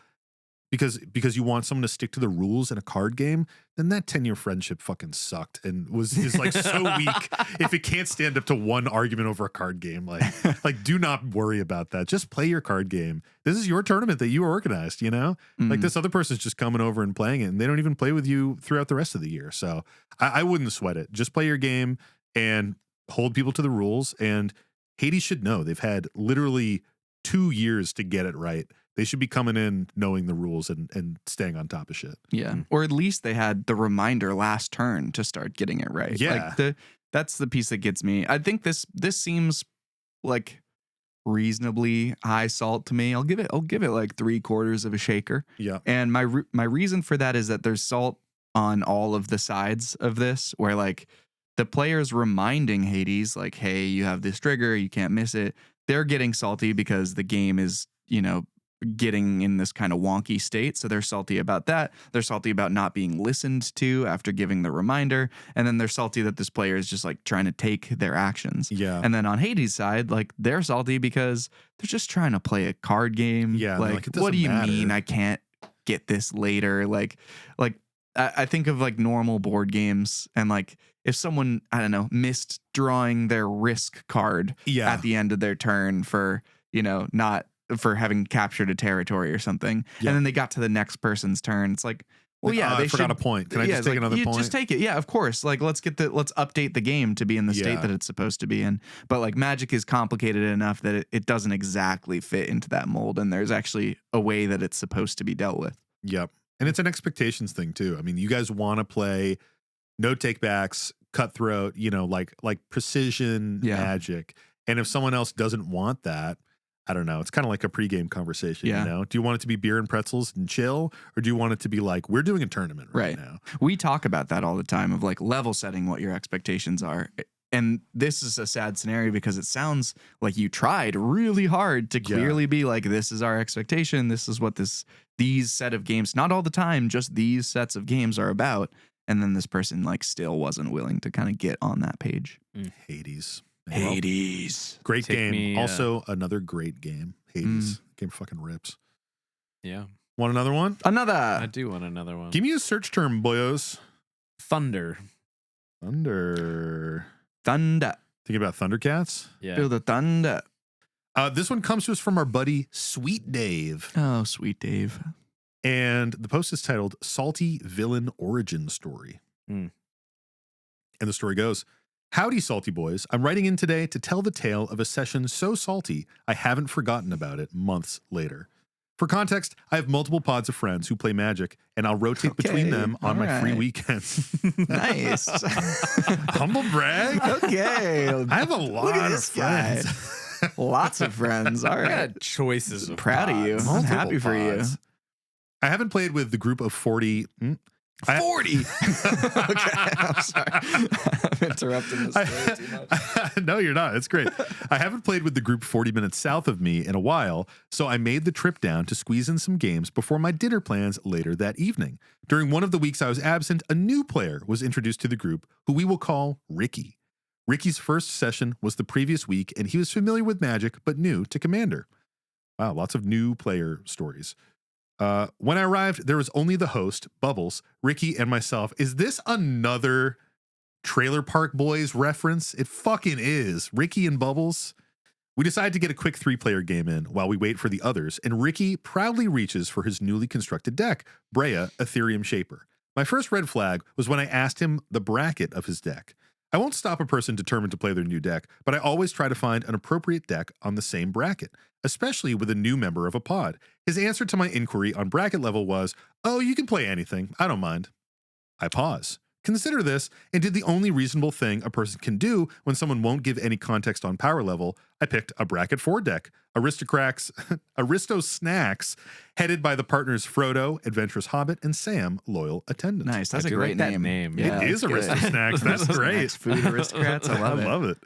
because you want someone to stick to the rules in a card game, then that 10-year friendship fucking sucked and is like so weak if it can't stand up to one argument over a card game. Like do not worry about that. Just play your card game. This is your tournament that you organized, Like this other person's just coming over and playing it, and they don't even play with you throughout the rest of the year. So I wouldn't sweat it. Just play your game and hold people to the rules. And Hades should know they've had literally 2 years to get it right. They should be coming in knowing the rules and staying on top of shit. Yeah. Or at least they had the reminder last turn to start getting it right. Yeah. Like that's the piece that gets me. I think this seems like reasonably high salt to me. I'll give it like 3/4 of a shaker. Yeah. And my reason for that is that there's salt on all of the sides of this, where like the players reminding Hades like, hey, you have this trigger, you can't miss it. They're getting salty because the game is, getting in this kind of wonky state. So they're salty about that. They're salty about not being listened to after giving the reminder. And then they're salty that this player is just like trying to take their actions. Yeah. And then on Hades' side, like they're salty because they're just trying to play a card game. Yeah. Like it what do you matter. mean I can't get this later? Like I think of like normal board games, and like if someone, I don't know, missed drawing their risk card at the end of their turn for, not for having captured a territory or something. And then they got to the next person's turn. It's like, well, they I forgot a point. Can I just take another point? Just take it. Yeah, of course. Like let's update the game to be in the state that it's supposed to be in. But like Magic is complicated enough that it doesn't exactly fit into that mold. And there's actually a way that it's supposed to be dealt with. Yep. And it's an expectations thing too. I mean, you guys want to play no takebacks, cutthroat, like precision Magic. And if someone else doesn't want that, I don't know. It's kind of like a pregame conversation, Do you want it to be beer and pretzels and chill? Or do you want it to be like, we're doing a tournament right now? We talk about that all the time of like level setting what your expectations are. And this is a sad scenario because it sounds like you tried really hard to clearly be like, this is our expectation. This is what these set of games, not all the time, just these sets of games are about. And then this person like still wasn't willing to kind of get on that page. Hades. Hades. Great Take game. me, Also, another great game. Hades. Game fucking rips. Yeah. Want another one? I Another. do want another one. Give me a search term, boyos. Thunder. Thunder. Thunder. Thinking about Thundercats? Yeah. Feel the thunder. This one comes to us from our buddy Sweet Dave. Oh, sweet Dave. And the post is titled Salty Villain Origin Story. Mm. And the story goes, Howdy, salty boys. I'm writing in today to tell the tale of a session so salty I haven't forgotten about it months later. For context, I have multiple pods of friends who play Magic, and I'll rotate between them on my free weekends. Nice. Humble brag. Okay. I have a lot of this guy. friends. Lots of friends. All I right. got choices of Proud of you. pods. I'm Multiple happy for you. pods. I haven't played with the group of 40. 40. Okay, I'm sorry. I'm interrupting this story too much. No, you're not. It's great. I haven't played with the group 40 minutes south of me in a while, so I made the trip down to squeeze in some games before my dinner plans later that evening. During one of the weeks I was absent, a new player was introduced to the group who we will call Ricky. Ricky's first session was the previous week, and he was familiar with Magic but new to Commander. Wow, lots of new player stories. When I arrived, there was only the host, Bubbles, Ricky, and myself. Is this another Trailer Park Boys reference? It fucking is. Ricky and Bubbles. We decide to get a quick 3-player game in while we wait for the others, and Ricky proudly reaches for his newly constructed deck, Brea Ethereum Shaper. My first red flag was when I asked him the bracket of his deck. I won't stop a person determined to play their new deck, but I always try to find an appropriate deck on the same bracket, especially with a new member of a pod. His answer to my inquiry on bracket level was, "Oh, you can play anything. I don't mind." I pause, consider this, and did the only reasonable thing a person can do when someone won't give any context on power level. I picked a bracket 4 deck, Aristo Snacks, headed by the partners Frodo, Adventurous Hobbit, and Sam, Loyal Attendant. Nice. That's I a do great like that name. name. Yeah, It is that's Aristo good. Snacks. That's great. Snacks, food aristocrats. I love it.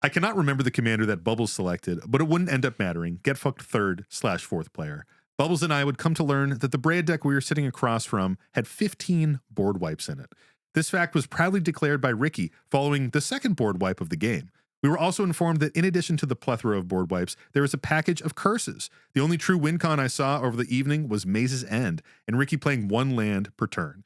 I cannot remember the commander that Bubbles selected, but it wouldn't end up mattering. Get fucked 3rd/4th player. Bubbles and I would come to learn that the Brea deck we were sitting across from had 15 board wipes in it. This fact was proudly declared by Ricky following the second board wipe of the game. We were also informed that in addition to the plethora of board wipes, there was a package of curses. The only true win con I saw over the evening was Maze's End, and Ricky playing 1 land per turn.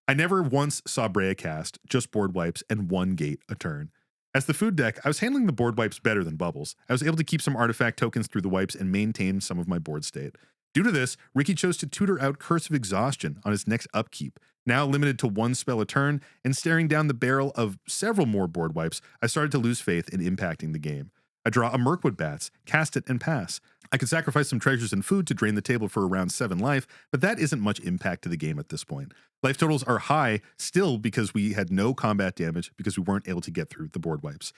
I never once saw Brea cast, just board wipes and 1 gate a turn. As the food deck, I was handling the board wipes better than Bubbles. I was able to keep some artifact tokens through the wipes and maintain some of my board state. Due to this, Ricky chose to tutor out Curse of Exhaustion on his next upkeep. Now limited to 1 spell a turn and staring down the barrel of several more board wipes, I started to lose faith in impacting the game. I draw a Mirkwood Bats, cast it, and pass. I could sacrifice some treasures and food to drain the table for around 7 life, but that isn't much impact to the game at this point. Life totals are high still because we had no combat damage because we weren't able to get through the board wipes.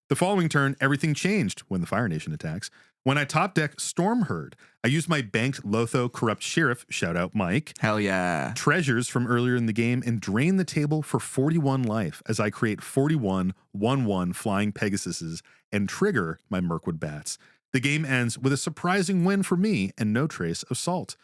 The following turn, everything changed when the Fire Nation attacks. When I top deck Stormherd, I used my banked Lotho Corrupt Sheriff, shout out Mike, Hell yeah. treasures from earlier in the game and drain the table for 41 life as I create 41 1/1 Flying Pegasuses and trigger my Mirkwood Bats. The game ends with a surprising win for me and no trace of salt.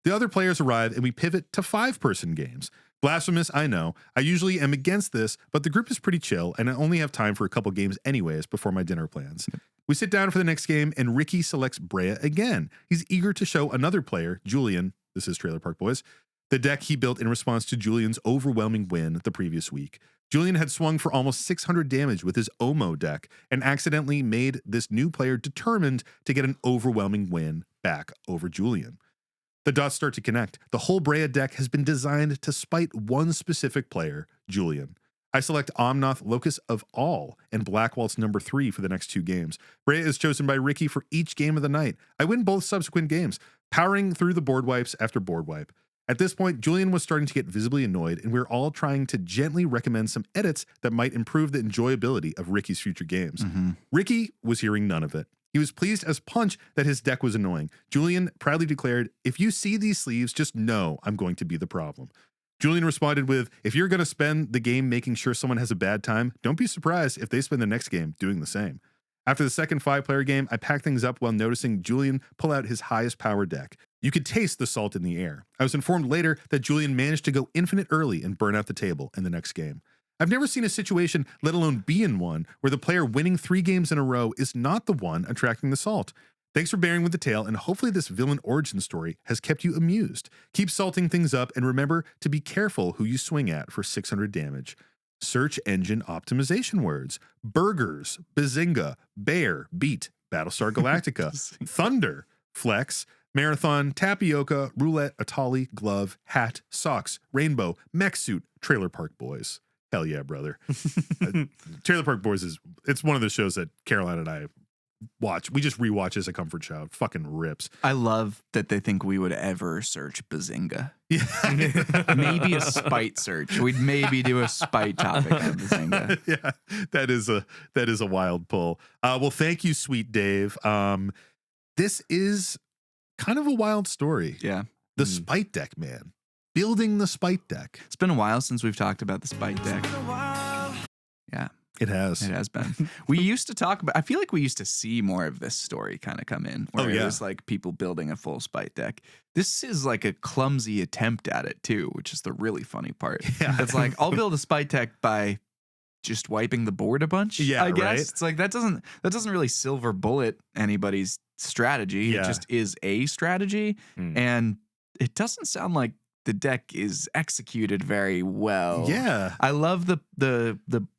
The other players arrive and we pivot to 5-person games. Blasphemous, I know. I usually am against this, but the group is pretty chill and I only have time for a couple games anyways before my dinner plans. We sit down for the next game and Ricky selects Brea again. He's eager to show another player, Julian, this is Trailer Park Boys, the deck he built in response to Julian's overwhelming win the previous week. Julian had swung for almost 600 damage with his Omo deck and accidentally made this new player determined to get an overwhelming win back over Julian. The dots start to connect. The whole Brea deck has been designed to spite one specific player, Julian. I select Omnoth, Locus of All, and Black Waltz number 3 for the next 2 games. Brea is chosen by Ricky for each game of the night. I win both subsequent games, powering through the board wipes after board wipe. At this point, Julian was starting to get visibly annoyed, and we were all trying to gently recommend some edits that might improve the enjoyability of Ricky's future games. Ricky was hearing none of it. He was pleased as punch that his deck was annoying. Julian proudly declared, "If you see these sleeves, just know I'm going to be the problem." Julian responded with, if you're going to spend the game making sure someone has a bad time, don't be surprised if they spend the next game doing the same. After the second 5-player game, I packed things up while noticing Julian pull out his highest power deck. You could taste the salt in the air. I was informed later that Julian managed to go infinite early and burn out the table in the next game. I've never seen a situation, let alone be in one, where the player winning 3 games in a row is not the one attracting the salt. Thanks for bearing with the tale, and hopefully this villain origin story has kept you amused. Keep salting things up, and remember to be careful who you swing at for 600 damage. Search engine optimization words. Burgers, Bazinga, Bear, Beat, Battlestar Galactica, Thunder, Flex, Marathon, Tapioca, Roulette, Atali, Glove, Hat, Socks, Rainbow, Mech Suit, Trailer Park Boys. Hell yeah, brother. Trailer Park Boys it's one of the shows that Caroline and I watch. We just rewatch as a comfort show. It fucking rips. I love that they think we would ever search Bazinga. Yeah. Maybe a spite search. We'd maybe do a spite topic on Bazinga. Yeah, that is a wild pull. Well, thank you, sweet Dave. This is kind of a wild story. Yeah. The spite deck, man. Building the spite deck. It's been a while since we've talked about the spite deck. Yeah. It has. It has been. We used to talk about, I feel like we used to see more of this story kind of come in, where it was like people building a full spite deck. This is like a clumsy attempt at it too, which is the really funny part. Yeah. It's like, I'll build a spite deck by just wiping the board a bunch. Yeah, I guess. right? It's like that doesn't really silver bullet anybody's strategy. Yeah. It just is a strategy. And it doesn't sound like the deck is executed very well. Yeah. I love the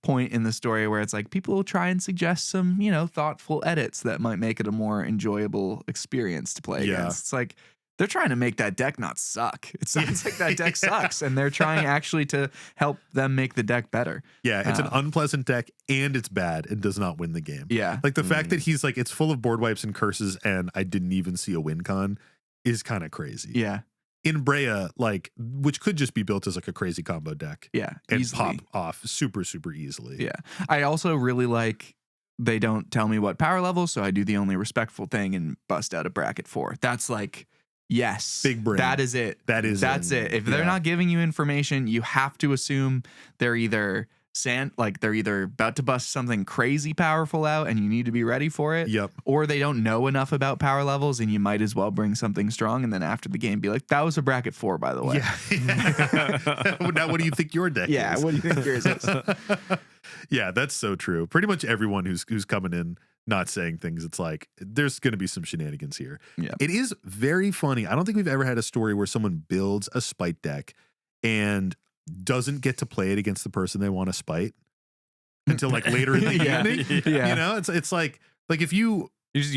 point in the story where it's like people will try and suggest some, thoughtful edits that might make it a more enjoyable experience to play against. It's like they're trying to make that deck not suck. It sounds like that deck sucks, and they're trying actually to help them make the deck better. Yeah, it's an unpleasant deck, and it's bad and does not win the game. Yeah. Like the fact that he's like, it's full of board wipes and curses, and I didn't even see a win con is kind of crazy. Yeah. In Brea, like, which could just be built as like a crazy combo deck. Yeah. And easily. pop off super, super easily. Yeah. I also really like they don't tell me what power level, so I do the only respectful thing and bust out a bracket 4. That's like, yes. Big brain. That is it. That's it. If they're not giving you information, you have to assume they're either they're either about to bust something crazy powerful out and you need to be ready for it. Yep. Or they don't know enough about power levels and you might as well bring something strong and then after the game be like, that was a bracket 4, by the way. Yeah. Now, what do you think your deck is? What do you think yours is? Yeah, that's so true. Pretty much everyone who's coming in not saying things, it's like there's going to be some shenanigans here. Yeah. It is very funny. I don't think we've ever had a story where someone builds a spite deck and doesn't get to play it against the person they want to spite until like later in the evening. Yeah. You know, it's like if you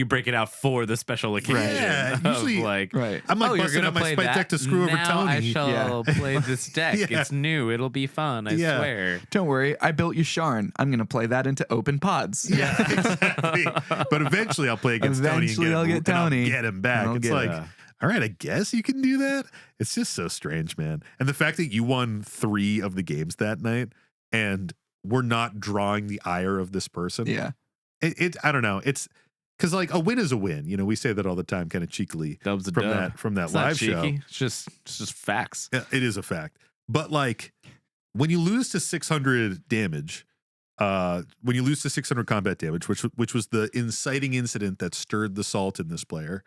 break it out for the special occasion. Yeah, of usually- like, Right. I'm like you're busting gonna out my play spite that? deck to screw over Now Tony. I shall play this deck. Yeah. It's new. It'll be fun. I Yeah. swear. Don't worry, I built you Sharn. I'm going to play that into open pods. Yeah, exactly. But eventually I'll play against Eventually Tony. I'll get Tony. And I'll get him back. I'll It's get like, him. all right, I guess you can do that. It's just so strange, man. And the fact that you won 3 of the games that night and we're not drawing the ire of this person. Yeah. It I don't know. It's because like a win is a win. You know, we say that all the time, kind of cheekily Dub's a from dub. that It's not live show. cheeky. It's just facts. Yeah, it is a fact. But like when you lose to 600 damage, when you lose to 600 combat damage, which was the inciting incident that stirred the salt in this player,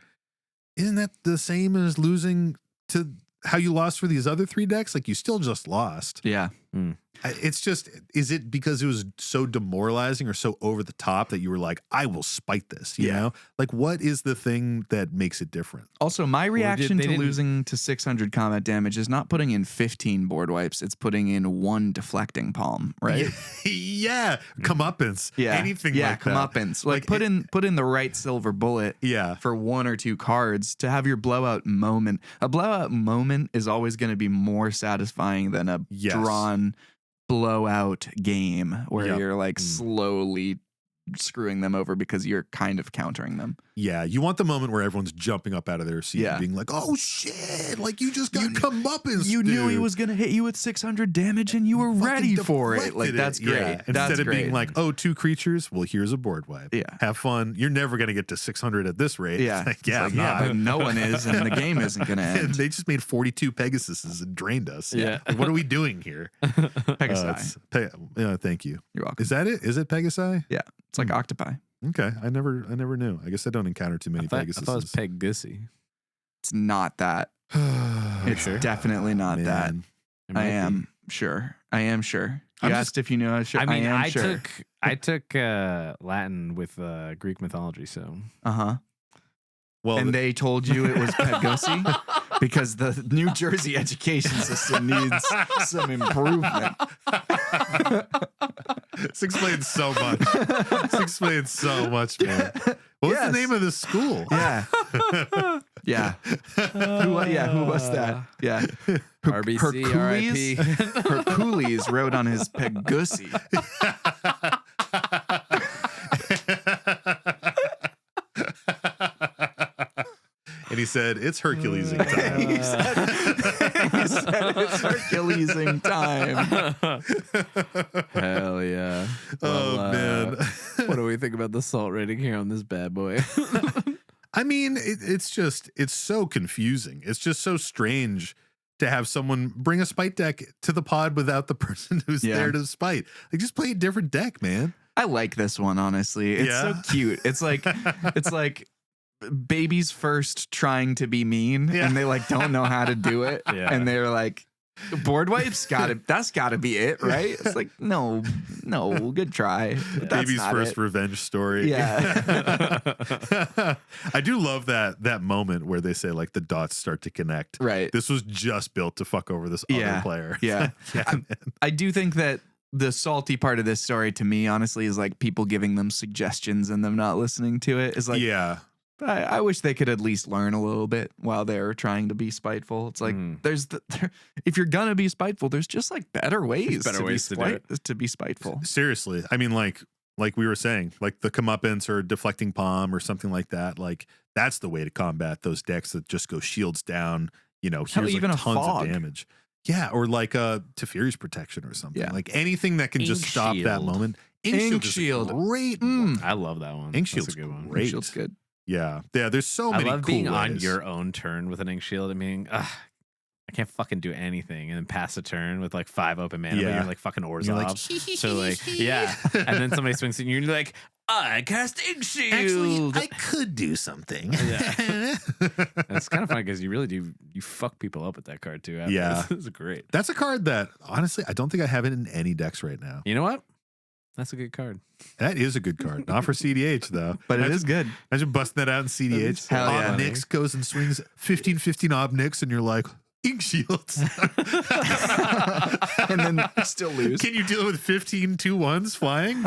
isn't that the same as losing to how you lost for these other 3 decks? Like you still just lost. Yeah. It's just, is it because it was so demoralizing or so over the top that you were like, I will spite this, you know? Like what is the thing that makes it different? Also, my reaction they to didn't- losing to 600 combat damage is not putting in 15 board wipes. It's putting in 1 deflecting palm, right? Yeah. Comeuppance. Anything like that. comeuppance. Like put in the right silver bullet Yeah. for 1 or 2 cards to have your blowout moment. A blowout moment is always going to be more satisfying than a Yes. drawn blowout game where Yep. you're like slowly screwing them over because you're kind of countering them. Yeah, you want the moment where everyone's jumping up out of their seat and being like, "Oh shit! Like you just got comeuppance. You knew he was gonna hit you with 600 damage, and you were ready for it. Like that's great. Yeah. Instead of being like, "Oh, 2 creatures. Well, here's a board wipe. Yeah, have fun. You're never gonna get to 600 at this rate." Yeah, like, yeah, but no one is, and the game isn't gonna end. And they just made 42 Pegasuses and drained us. Yeah. Like, what are we doing here? Pegasi. Thank you. You're welcome. Is that it? Is it Pegasi? Yeah, it's like octopi. Okay, I never knew. I guess I don't encounter too many Pegasuses. I thought it was Peg-Gussy. It's not that. It's definitely not that. I am sure. You asked if you knew. I mean, I took Latin with Greek mythology, so Well, and they told you it was Peg-Gussy because the New Jersey education system needs some improvement. This explains so much. This explains so much, man. What was the name of the school? Yeah. Yeah. Who was that? Yeah. RBC, RIP. Hercules wrote on his Peg-Gussy. And he said, "It's Hercules time." He said it's Hercules time. Hell yeah. Oh, man. What do we think about the salt rating here on this bad boy? I mean, it's so confusing. It's just so strange to have someone bring a spite deck to the pod without the person who's there to spite. Like, just play a different deck, man. I like this one, honestly. It's so cute. It's like babies first trying to be mean and they like don't know how to do it. Yeah. And they're like, board wipes that's gotta be it, right? It's like, no, good try. But that's Baby's not first it. revenge story. Yeah. I do love that moment where they say like the dots start to connect. Right. This was just built to fuck over this other player. Yeah. I do think that the salty part of this story to me, honestly, is like people giving them suggestions and them not listening to it. Is like, yeah. I wish they could at least learn a little bit while they're trying to be spiteful. It's like if you're gonna be spiteful, there's just like better ways to be spiteful. Seriously, I mean, like we were saying, like the comeuppance or deflecting palm or something like that. Like that's the way to combat those decks that just go shields down. You know, here's even like a tons fog. of damage. Yeah, or like Teferi's protection or something. Yeah. Like anything that can just Ink stop that Shield. moment. Ink is a Shield. great. I love that one. Ink That's Shield's a good one. great. Ink Shield's good. Yeah. There's so many. I love cool being on ways. your own turn with an ink shield. I mean, I can't fucking do anything and then pass a turn with like 5 open mana. But you're like fucking Orzhov. You're like, so like, yeah. And then somebody swings and you're like, I cast ink shield. Actually, I could do something. Yeah. And it's kind of funny because you really do. You fuck people up with that card too. After. Yeah. It's great. That's a card that honestly I don't think I have it in any decks right now. You know what? That's a good card. That is a good card. Not for CDH though. But it is good. Imagine busting that out in CDH. Hell yeah. Obnix goes and swings 15/15 Obnix and you're like, ink shields. And then still lose. Can you deal with 15 2/1s flying?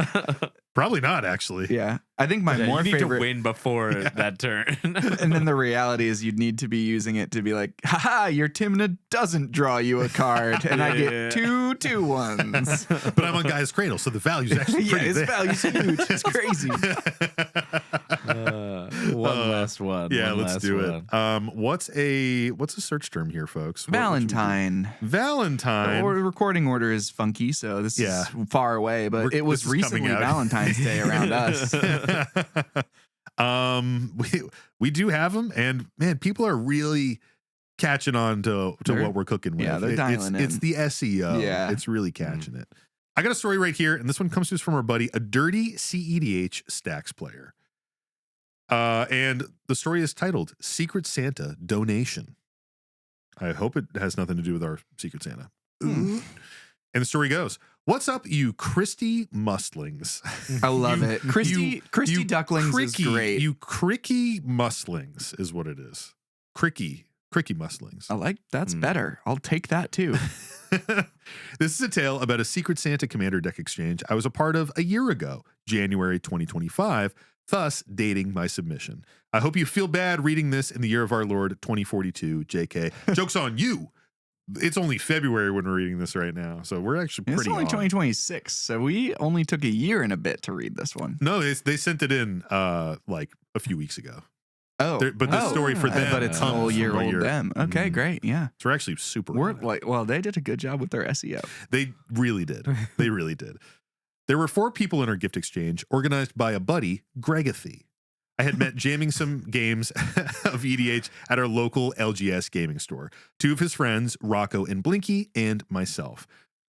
Probably not, actually. Yeah. I think my more you need favorite to win before that turn. and then the reality is you'd need to be using it to be like, haha, your Timna doesn't draw you a card, and I get 2 2/1s. But I'm on Guy's Cradle, so the value's actually pretty his big. value's huge. It's crazy. One last one. Yeah, One let's last do one. it. What's a search term here, folks? What should we do? Valentine. Valentine. Or recording order is funky, so this is far away, but it was this is coming recently out. Valentine's Day around us. We do have them, and man, people are really catching on to what we're cooking with. Yeah, they're dialing it's in. the SEO. Yeah. It's really catching it. I got a story right here, and this one comes to us from our buddy, a dirty CEDH stacks player. And the story is titled Secret Santa Donation. I hope it has nothing to do with our Secret Santa. And the story goes, what's up, you Christy Mustlings? I love it. Christy Ducklings is great. You cricky Mustlings is what it is. Cricky Mustlings. I like that's better. I'll take that too. This is a tale about a Secret Santa Commander deck exchange I was a part of a year ago, January 2025, thus dating my submission. I hope you feel bad reading this in the year of our Lord 2042, JK. Joke's on you. It's only February when we're reading this right now, so we're actually pretty. It's only on. 2026, so we only took a year and a bit to read this one. No, they sent it in like a few weeks ago. Oh, But the story for them, but it's a whole year old. Them, okay, great, yeah. So we're actually super. We're on it. like, well, they did a good job with their SEO. They really did. They really did. There were 4 people in our gift exchange, organized by a buddy, Gregathy. I had met jamming some games of EDH at our local LGS gaming store. 2 of his friends, Rocco and Blinky, and myself.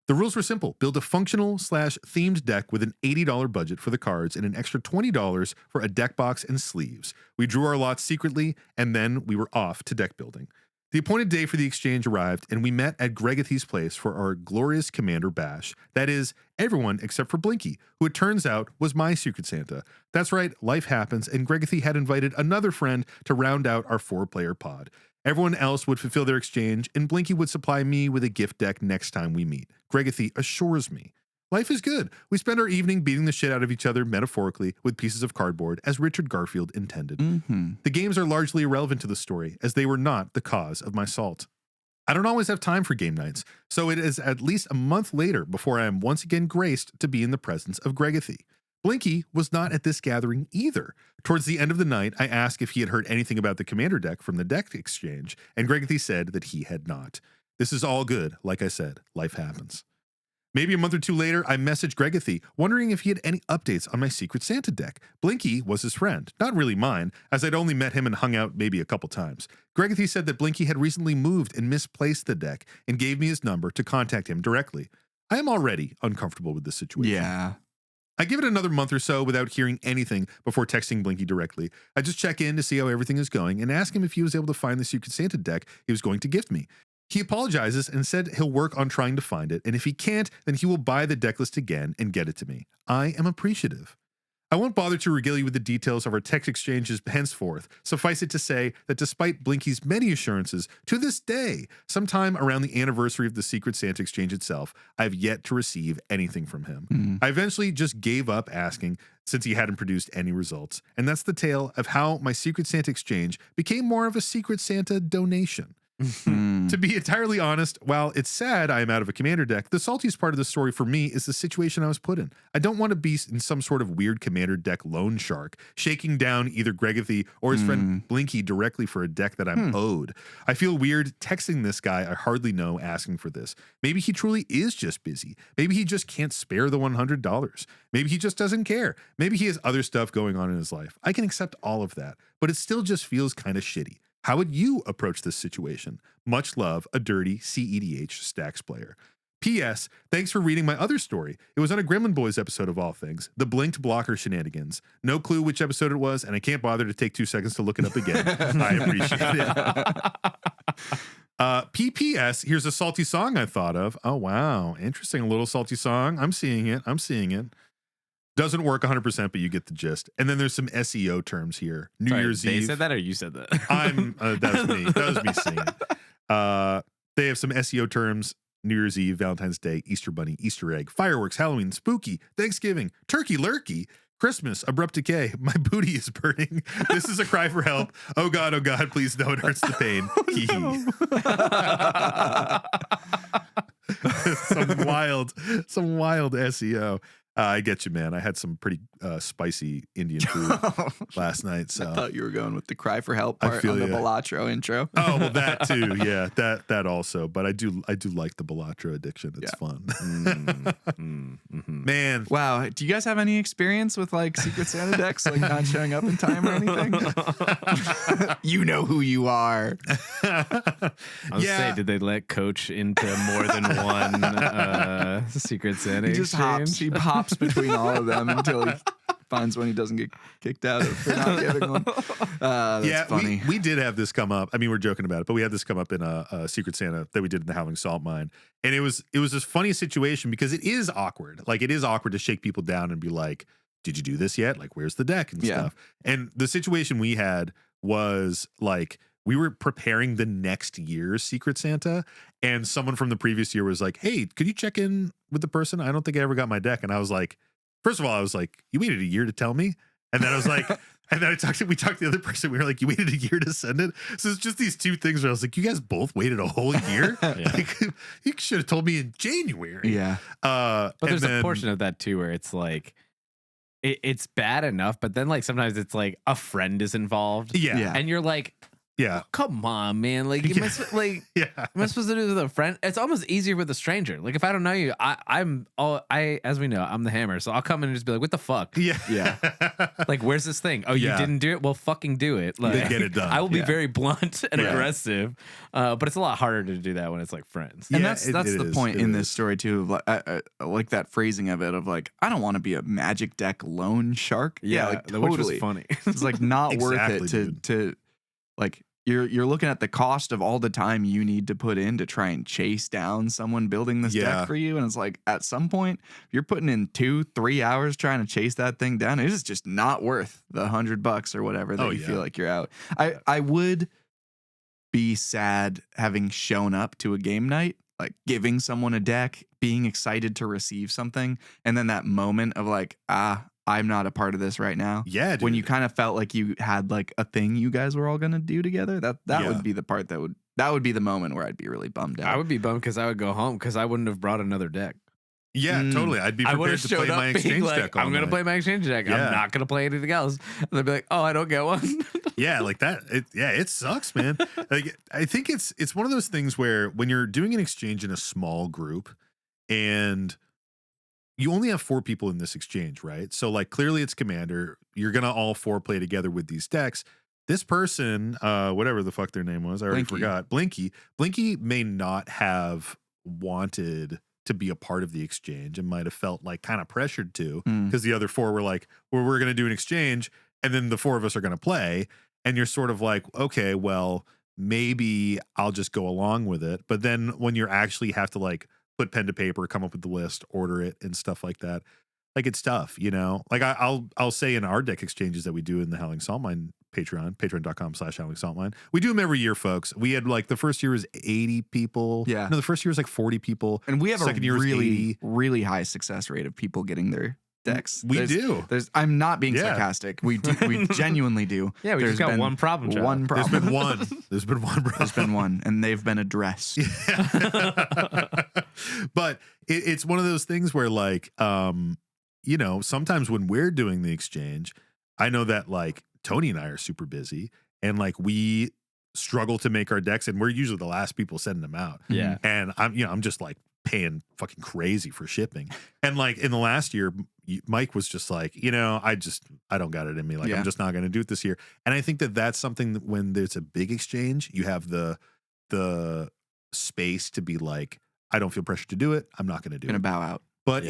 The rules were simple. Build a functional/themed deck with an $80 budget for the cards and an extra $20 for a deck box and sleeves. We drew our lots secretly, and then we were off to deck building. The appointed day for the exchange arrived, and we met at Gregathy's place for our glorious Commander Bash. That is, everyone except for Blinky, who it turns out was my Secret Santa. That's right, life happens, and Gregathy had invited another friend to round out our 4-player pod. Everyone else would fulfill their exchange, and Blinky would supply me with a gift deck next time we meet. Gregathy assures me. Life is good. We spend our evening beating the shit out of each other metaphorically with pieces of cardboard, as Richard Garfield intended. The games are largely irrelevant to the story, as they were not the cause of my salt. I don't always have time for game nights, so it is at least a month later before I am once again graced to be in the presence of Gregathy. Blinky was not at this gathering either. Towards the end of the night, I asked if he had heard anything about the commander deck from the deck exchange, and Gregathy said that he had not. This is all good. Like I said, life happens. Maybe a month or 2 later, I messaged Gregathy, wondering if he had any updates on my Secret Santa deck. Blinky was his friend, not really mine, as I'd only met him and hung out maybe a couple times. Gregathy said that Blinky had recently moved and misplaced the deck, and gave me his number to contact him directly. I am already uncomfortable with this situation. Yeah. I give it another month or so without hearing anything before texting Blinky directly. I just check in to see how everything is going and ask him if he was able to find the Secret Santa deck he was going to gift me. He apologizes and said he'll work on trying to find it, and if he can't, then he will buy the deck list again and get it to me. I am appreciative. I won't bother to regale you with the details of our text exchanges henceforth. Suffice it to say that despite Blinky's many assurances, to this day, sometime around the anniversary of the Secret Santa exchange itself, I've yet to receive anything from him. I eventually just gave up asking since he hadn't produced any results. And that's the tale of how my Secret Santa exchange became more of a Secret Santa donation. To be entirely honest, while it's sad I am out of a commander deck, the saltiest part of the story for me is the situation I was put in. I don't want to be in some sort of weird commander deck loan shark, shaking down either Gregathy or his friend Blinky directly for a deck that I'm owed. I feel weird texting this guy I hardly know asking for this. Maybe he truly is just busy. Maybe he just can't spare the $100. Maybe he just doesn't care. Maybe he has other stuff going on in his life. I can accept all of that, but it still just feels kind of shitty. How would you approach this situation? Much love, a dirty CEDH Stacks player. P.S. Thanks for reading my other story. It was on a Gremlin Boys episode of all things, the blinked blocker shenanigans. No clue which episode it was, and I can't bother to take 2 seconds to look it up again. I appreciate it. P.P.S. Here's a salty song I thought of. Oh, wow. Interesting. A little salty song. I'm seeing it. Doesn't work 100%, but you get the gist. And then there's some SEO terms here. New Year's Eve. They said that or you said that? That was me. That was me saying it. They have some SEO terms. New Year's Eve, Valentine's Day, Easter Bunny, Easter egg, fireworks, Halloween, spooky, Thanksgiving, turkey lurkey, Christmas, abrupt decay, my booty is burning. This is a cry for help. Oh God, please no, it hurts the pain. Some wild SEO. I get you, man. I had some pretty spicy Indian food last night. So I thought you were going with the cry for help part on the Balatro intro. Oh, well, that too. Yeah, that also. But I do like the Balatro addiction. It's fun. Man. Wow. Do you guys have any experience with like Secret Santa decks like not showing up in time or anything? You know who you are. I was say, did they let Coach into more than one Secret Santa exchange? He hops between all of them until he finds one he doesn't get kicked out of for not giving one. That's funny. We did have this come up. I mean, we're joking about it, but we had this come up in a Secret Santa that we did in the Howling Salt Mine. And it was this funny situation because it is awkward. Like, it is awkward to shake people down and be like, did you do this yet? Like, where's the deck and stuff? And the situation we had was like, we were preparing the next year's Secret Santa, and someone from the previous year was like, hey, could you check in with the person? I don't think I ever got my deck. And I was like, first of all, I was like, you waited a year to tell me? And then I was like, And then we talked to the other person. We were like, you waited a year to send it. So it's just these two things where I was like, you guys both waited a whole year. Like, you should have told me in January. Yeah. But there's a portion of that too where it's like, it's bad enough, but then like sometimes it's like a friend is involved. Yeah. And you're like, yeah, come on, man. Like, am I supposed to do this with a friend? It's almost easier with a stranger. Like, if I don't know you, as we know, I'm the hammer. So I'll come in and just be like, what the fuck? Yeah. Like, where's this thing? Oh, you didn't do it? Well, fucking do it. Like, Then get it done. I will be very blunt and aggressive, but it's a lot harder to do that when it's like friends. And that's the point in this story too. Of like that phrasing of it of like, I don't want to be a Magic deck loan shark. Yeah, like which was totally funny. It's like not Exactly, worth it to like you're looking at the cost of all the time you need to put in to try and chase down someone building this deck for you. And it's like at some point, if you're putting in 2-3 hours trying to chase that thing down, it is just not worth the $100 or whatever that you feel like you're out. I would be sad having shown up to a game night, like giving someone a deck, being excited to receive something, and then that moment of like, I'm not a part of this right now. Yeah, dude. When you kind of felt like you had like a thing you guys were all gonna do together, that would be the part that would be the moment where I'd be really bummed out. I would be bummed because I would go home because I wouldn't have brought another deck. Yeah, totally. I'd be prepared to play my exchange deck. I'm going to play my exchange deck. I'm not going to play anything else. And they'd be like, oh, I don't get one. Yeah, like that. It sucks, man. Like, I think it's one of those things where when you're doing an exchange in a small group and you only have 4 people in this exchange, right? So like clearly it's Commander. You're going to all 4 play together with these decks. This person, whatever the fuck their name was, I already forgot. Blinky may not have wanted to be a part of the exchange and might have felt like kind of pressured to because the other 4 were like, well, we're going to do an exchange and then the 4 of us are going to play. And you're sort of like, okay, well, maybe I'll just go along with it. But then when you actually have to like put pen to paper, come up with the list, order it and stuff like that, like it's tough, you know? Like I'll say in our deck exchanges that we do in the Howling Saltmine Patreon, patreon.com/Howling Saltmine. We do them every year, folks. We had like the first year was 80 people. Yeah. No, the first year was like 40 people. And we have Second year a was really, 80. really high success rate of people getting their decks. We do. I'm not being sarcastic. We genuinely do. Yeah, we just got one problem, John. One problem. There's been one. There's been one problem. There's been one, and they've been addressed. But it's one of those things where like, you know, sometimes when we're doing the exchange, I know that like Tony and I are super busy and like we struggle to make our decks and we're usually the last people sending them out. Yeah. And I'm just like paying fucking crazy for shipping. And like in the last year, Mike was just like, you know, I don't got it in me. Like, I'm just not going to do it this year. And I think that that's something that when there's a big exchange, you have the space to be like, I don't feel pressure to do it. I'm not going to do it. Gonna bow out. But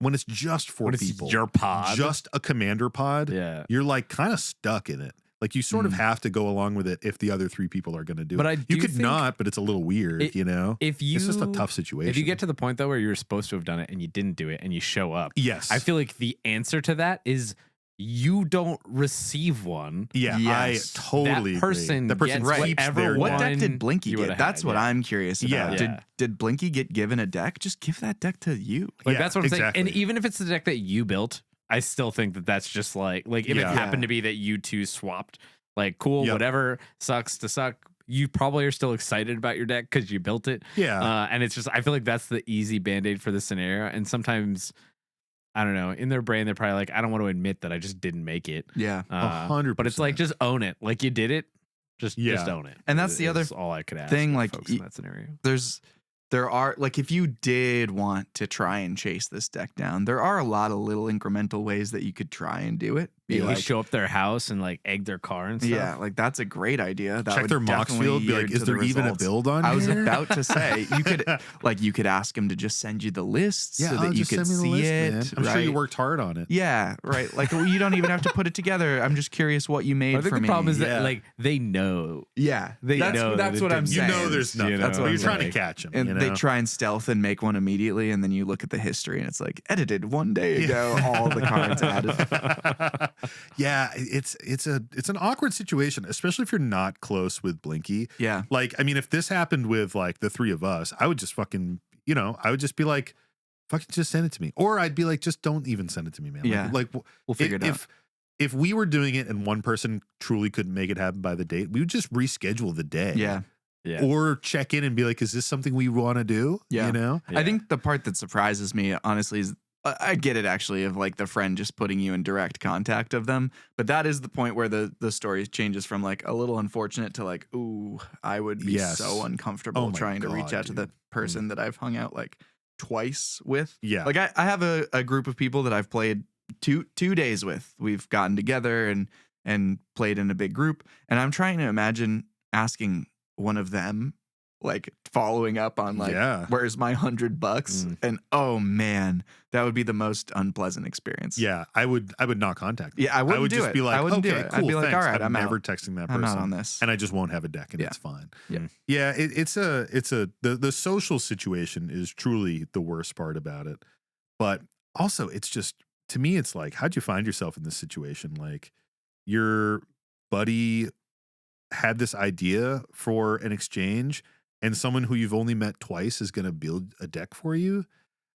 when it's just 4 people, your pod, just a commander pod, you're like kind of stuck in it. Like you sort of have to go along with it if the other 3 people are going to do it. You could not, but it's a little weird, you know? It's just a tough situation. If you get to the point though where you're supposed to have done it and you didn't do it and you show up, yes, I feel like the answer to that is you don't receive one. Yeah, yes. I totally that person agree. That person gets whatever. What deck did Blinky get? That's what I'm curious about. Yeah. Did Blinky get given a deck? Just give that deck to you. Like that's what I'm saying. And even if it's the deck that you built, I still think that that's just like if it happened to be that you 2 swapped, like cool, whatever, sucks to suck. You probably are still excited about your deck because you built it. Yeah. And it's just, I feel like that's the easy band-aid for the scenario. And sometimes, I don't know, in their brain, they're probably like, I don't want to admit that I just didn't make it. Yeah. 100%. But it's like, just own it. Like you did it. Just own it. And that's the other all I could ask thing, like folks in that scenario. There are, like, if you did want to try and chase this deck down, there are a lot of little incremental ways that you could try and do it. You like, show up their house and like egg their car and stuff. Yeah, like that's a great idea. That check would their Mox field. Be like, is there even a build on here? I was about to say you could ask him to just send you the list so that you could see it. Man. I'm sure you worked hard on it. Yeah, right. Like you don't even have to put it together. I'm just curious what you made for me. I think the problem is that like they know. Yeah, they know. That's what I'm saying. You know, there's nothing. That's what you're trying to catch them. And they try and stealth and make one immediately, and then you look at the history and it's like edited 1 day ago, all the cards added. Yeah. It's an awkward situation, especially if you're not close with Blinky. Yeah. Like, I mean, if this happened with like the 3 of us, I would just fucking, you know, I would just be like, fucking just send it to me. Or I'd be like, just don't even send it to me, man. Yeah. Like we'll figure it out. if we were doing it and one person truly couldn't make it happen by the date, we would just reschedule the day. Yeah. Yeah. Or check in and be like, is this something we want to do? Yeah. You know? Yeah. I think the part that surprises me, honestly, is I get it actually of like the friend just putting you in direct contact of them. But that is the point where the story changes from like a little unfortunate to like, ooh, I would be Yes. so uncomfortable Oh my trying to reach God, out to the dude. person that I've hung out like twice with. Yeah. Like I have a group of people that I've played two days with. We've gotten together and played in a big group. And I'm trying to imagine asking one of them, like following up on like, Yeah. where's my $100? And oh man, that would be the most unpleasant experience. Yeah, I would not contact them. Yeah, I wouldn't would do just it. be like, I wouldn't do okay, it. cool, I'd be like, thanks. all right, I'm never out. texting that I'm person. out on this. And I just won't have a deck and Yeah. it's fine. Yeah. Yeah, the social situation is truly the worst part about it. But also it's just, to me, it's like, how'd you find yourself in this situation? Like your buddy had this idea for an exchange and someone who you've only met twice is going to build a deck for you.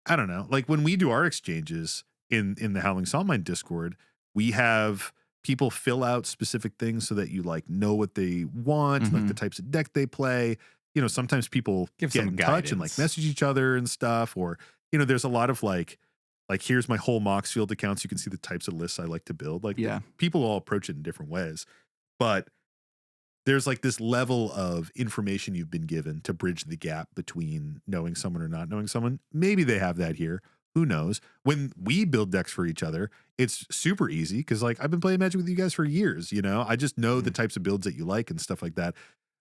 I don't know. Like when we do our exchanges in the Howling Saltmine Discord, we have people fill out specific things so that you like know what they want, like the types of deck they play. You know, sometimes people Give get some in touch and like guidance. message each other and stuff. Or, you know, there's a lot of like here's my whole Moxfield account so you can see the types of lists I like to build. Like Yeah. people all approach it in different ways. But there's like this level of information you've been given to bridge the gap between knowing someone or not knowing someone. Maybe they have that here. Who knows? When we build decks for each other, it's super easy because like I've been playing Magic with you guys for years, you know? I just know the types of builds that you like and stuff like that.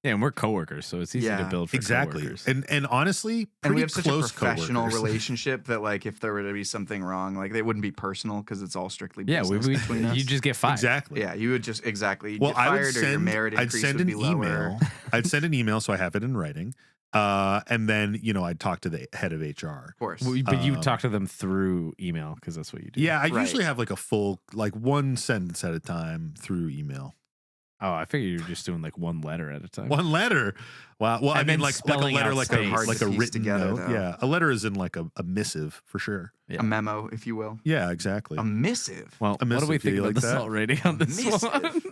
Yeah, and we're coworkers, so it's easy to Yeah, build for Exactly. coworkers. And honestly, pretty And we have such a close professional coworkers. relationship that like if there were to be something wrong, like they wouldn't be personal because it's all strictly Yeah, business between us. you just get fired. Exactly. Yeah, you would just you'd Well, get I fired would or your send, merit I'd increase send would an be lower. email. I'd send an email so I have it in writing. And then, you know, I'd talk to the head of HR. Of course. Well, but you talk to them through email because that's what you do. Yeah, I Right. usually have like a full, like one sentence at a time through email. Oh, I figure you're just doing like one letter at a time. One letter. Wow. Well, I And mean, then like a spelling letter, out like space. a Hard like to a piece written together, note. though. Yeah, a letter is in like a missive for sure. Yeah. A memo, if you will. Yeah, exactly. A missive. Well, A what do we missive, think yeah, about you the like that? salt rating on this Missive. one?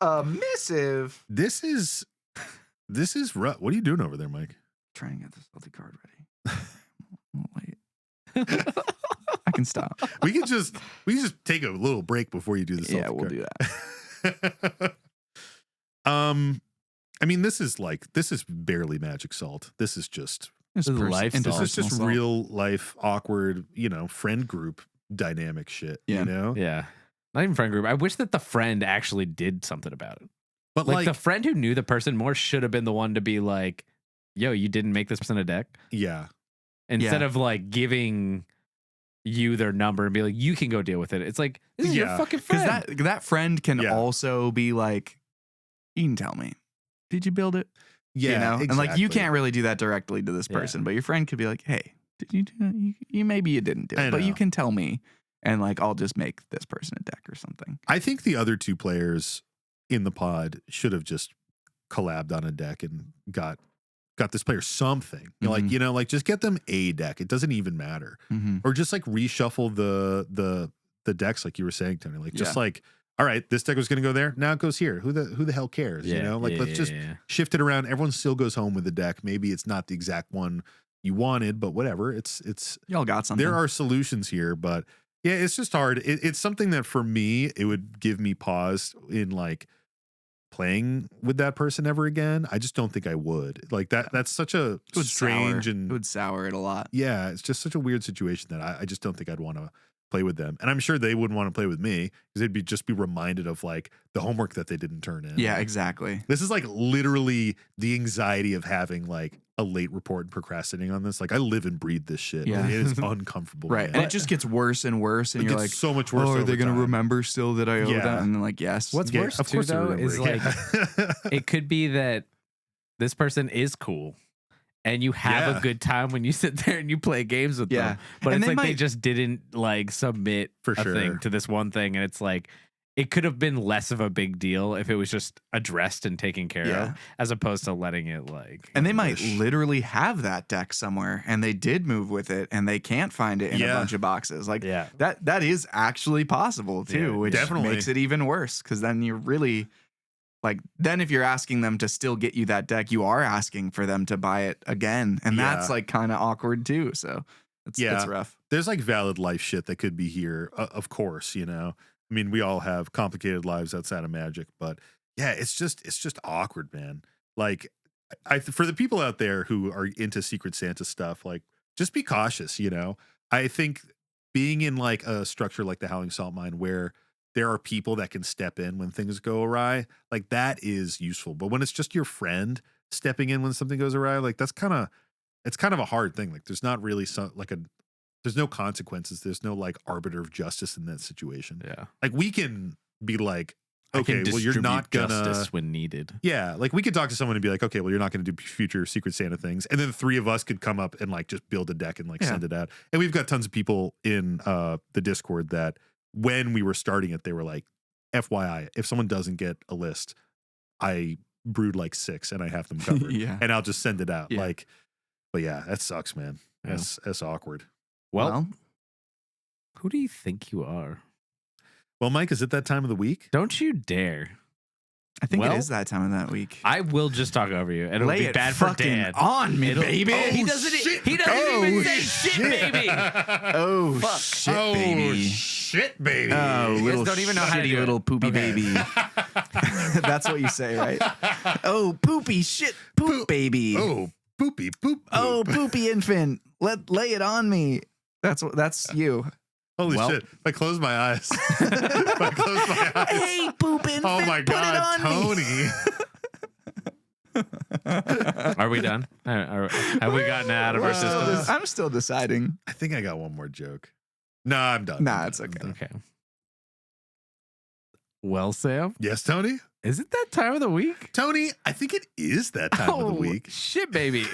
A missive. This is rough. What are you doing over there, Mike? Trying to get the salty card ready. We'll wait. I can stop. We can just take a little break before you do the Yeah, salty we'll card. do that. I mean, this is barely magic salt. This is just It's This is life this salt. is just Salt. real life awkward, you know, friend group dynamic shit. Yeah. You know? Yeah. Not even friend group. I wish that the friend actually did something about it. But Like, the friend who knew the person more should have been the one to be like, yo, you didn't make this person a deck. yeah. Instead of like giving you their number and be like, you can go deal with it. It's like, this is your Yeah. fucking Because friend. that friend can Yeah. also be like, you can tell me, did you build it? Yeah. You know? Exactly. And like you can't really do that directly to this Yeah. person, but your friend could be like, hey, did you do it? You maybe you didn't do I it, but know. you can tell me, and like I'll just make this person a deck or something. I think the other two players in the pod should have just collabed on a deck and got this player something. Like, Mhm. you know, like just get them a deck. It doesn't even matter. Mm-hmm. Or just like reshuffle the decks, like you were saying, Tony. Like just Yeah. like, all right, this deck was gonna go there. Now it goes here. Who the hell cares? You know, like let's just shift it around. Everyone still goes home with the deck. Maybe it's not the exact one you wanted, but whatever. It's Y'all got something. there are solutions here, but yeah, it's just hard. It's something that for me, it would give me pause in like playing with that person ever again. I just don't think I would. Like that's such a It would strange sour. and It would sour it a lot. yeah, it's just such a weird situation that I just don't think I'd want to play with them. And I'm sure they wouldn't want to play with me because they'd just be reminded of like the homework that they didn't turn in. Yeah, exactly. This is like literally the anxiety of having like a late report and procrastinating on this. Like I live and breathe this shit. Yeah. Like, it is uncomfortable. Right. man. And it just gets worse and worse. And It you're gets like, so much worse. oh, are over they going to time. remember still that I owe Yeah. that? And then like, yes. What's Yeah, worse of too, course they're though, is like, remembering. it could be that this person is cool and you have Yeah. a good time when you sit there and you play games with Yeah. them. But And it's they like they might- just didn't like submit For a sure. thing to this one thing. And it's like, it could have been less of a big deal if it was just addressed and taken care Yeah. of, as opposed to letting it like. And they might literally have that deck somewhere, and they did move with it, and they can't find it in a bunch of boxes. Like Yeah. that is actually possible too, Yeah, which definitely. makes it even worse because then you're really like, then if you're asking them to still get you that deck, you are asking for them to buy it again, and that's like kind of awkward too. So it's rough. There's like valid life shit that could be here, of course, you know. I mean, we all have complicated lives outside of Magic, but yeah, it's just awkward, man. Like, for the people out there who are into Secret Santa stuff, like, just be cautious, you know. I think being in like a structure like the Howling Salt Mine where there are people that can step in when things go awry, like that is useful. But when it's just your friend stepping in when something goes awry, like it's kind of a hard thing. Like, there's not really there's no consequences. There's no like arbiter of justice in that situation. Yeah. Like, we can be like, I okay, can well, you're not distribute gonna justice when needed. Yeah, like we could talk to someone and be like, okay, well, you're not going to do future Secret Santa things, and then the three of us could come up and like just build a deck and like send it out. And we've got tons of people in the Discord that when we were starting it, they were like, FYI, if someone doesn't get a list, I brewed like 6 and I have them covered, and I'll just send it out. Yeah. Like, but yeah, that sucks, man. That's awkward. Well, who do you think you are? Well, Mike, is it that time of the week? Don't you dare. I think Well, it is that time of that week. I will just talk over you, and it'll Lay be it bad for fucking Dan. on me, baby. He doesn't even say shit, baby. Oh, Fuck. shit, baby. Shit, baby. Oh, little don't even know how to shitty do it. little poopy baby. That's what you say, right? Oh, poopy shit, poop baby. Oh, poopy, poop. Oh, poopy infant. Lay it on me. That's you. Holy Well. shit. If I close my eyes. If I close my eyes. Hey, poop infant. Oh my put God, it on me. Tony. Are we done? Have we gotten out of our systems? I'm still deciding. I think I got one more joke. No, I'm done. Nah, I'm it's done. okay. I'm done. Okay. Well, Sam, Yes, Tony? is it that time of the week? Tony, I think it is that time of the week. Shit, baby.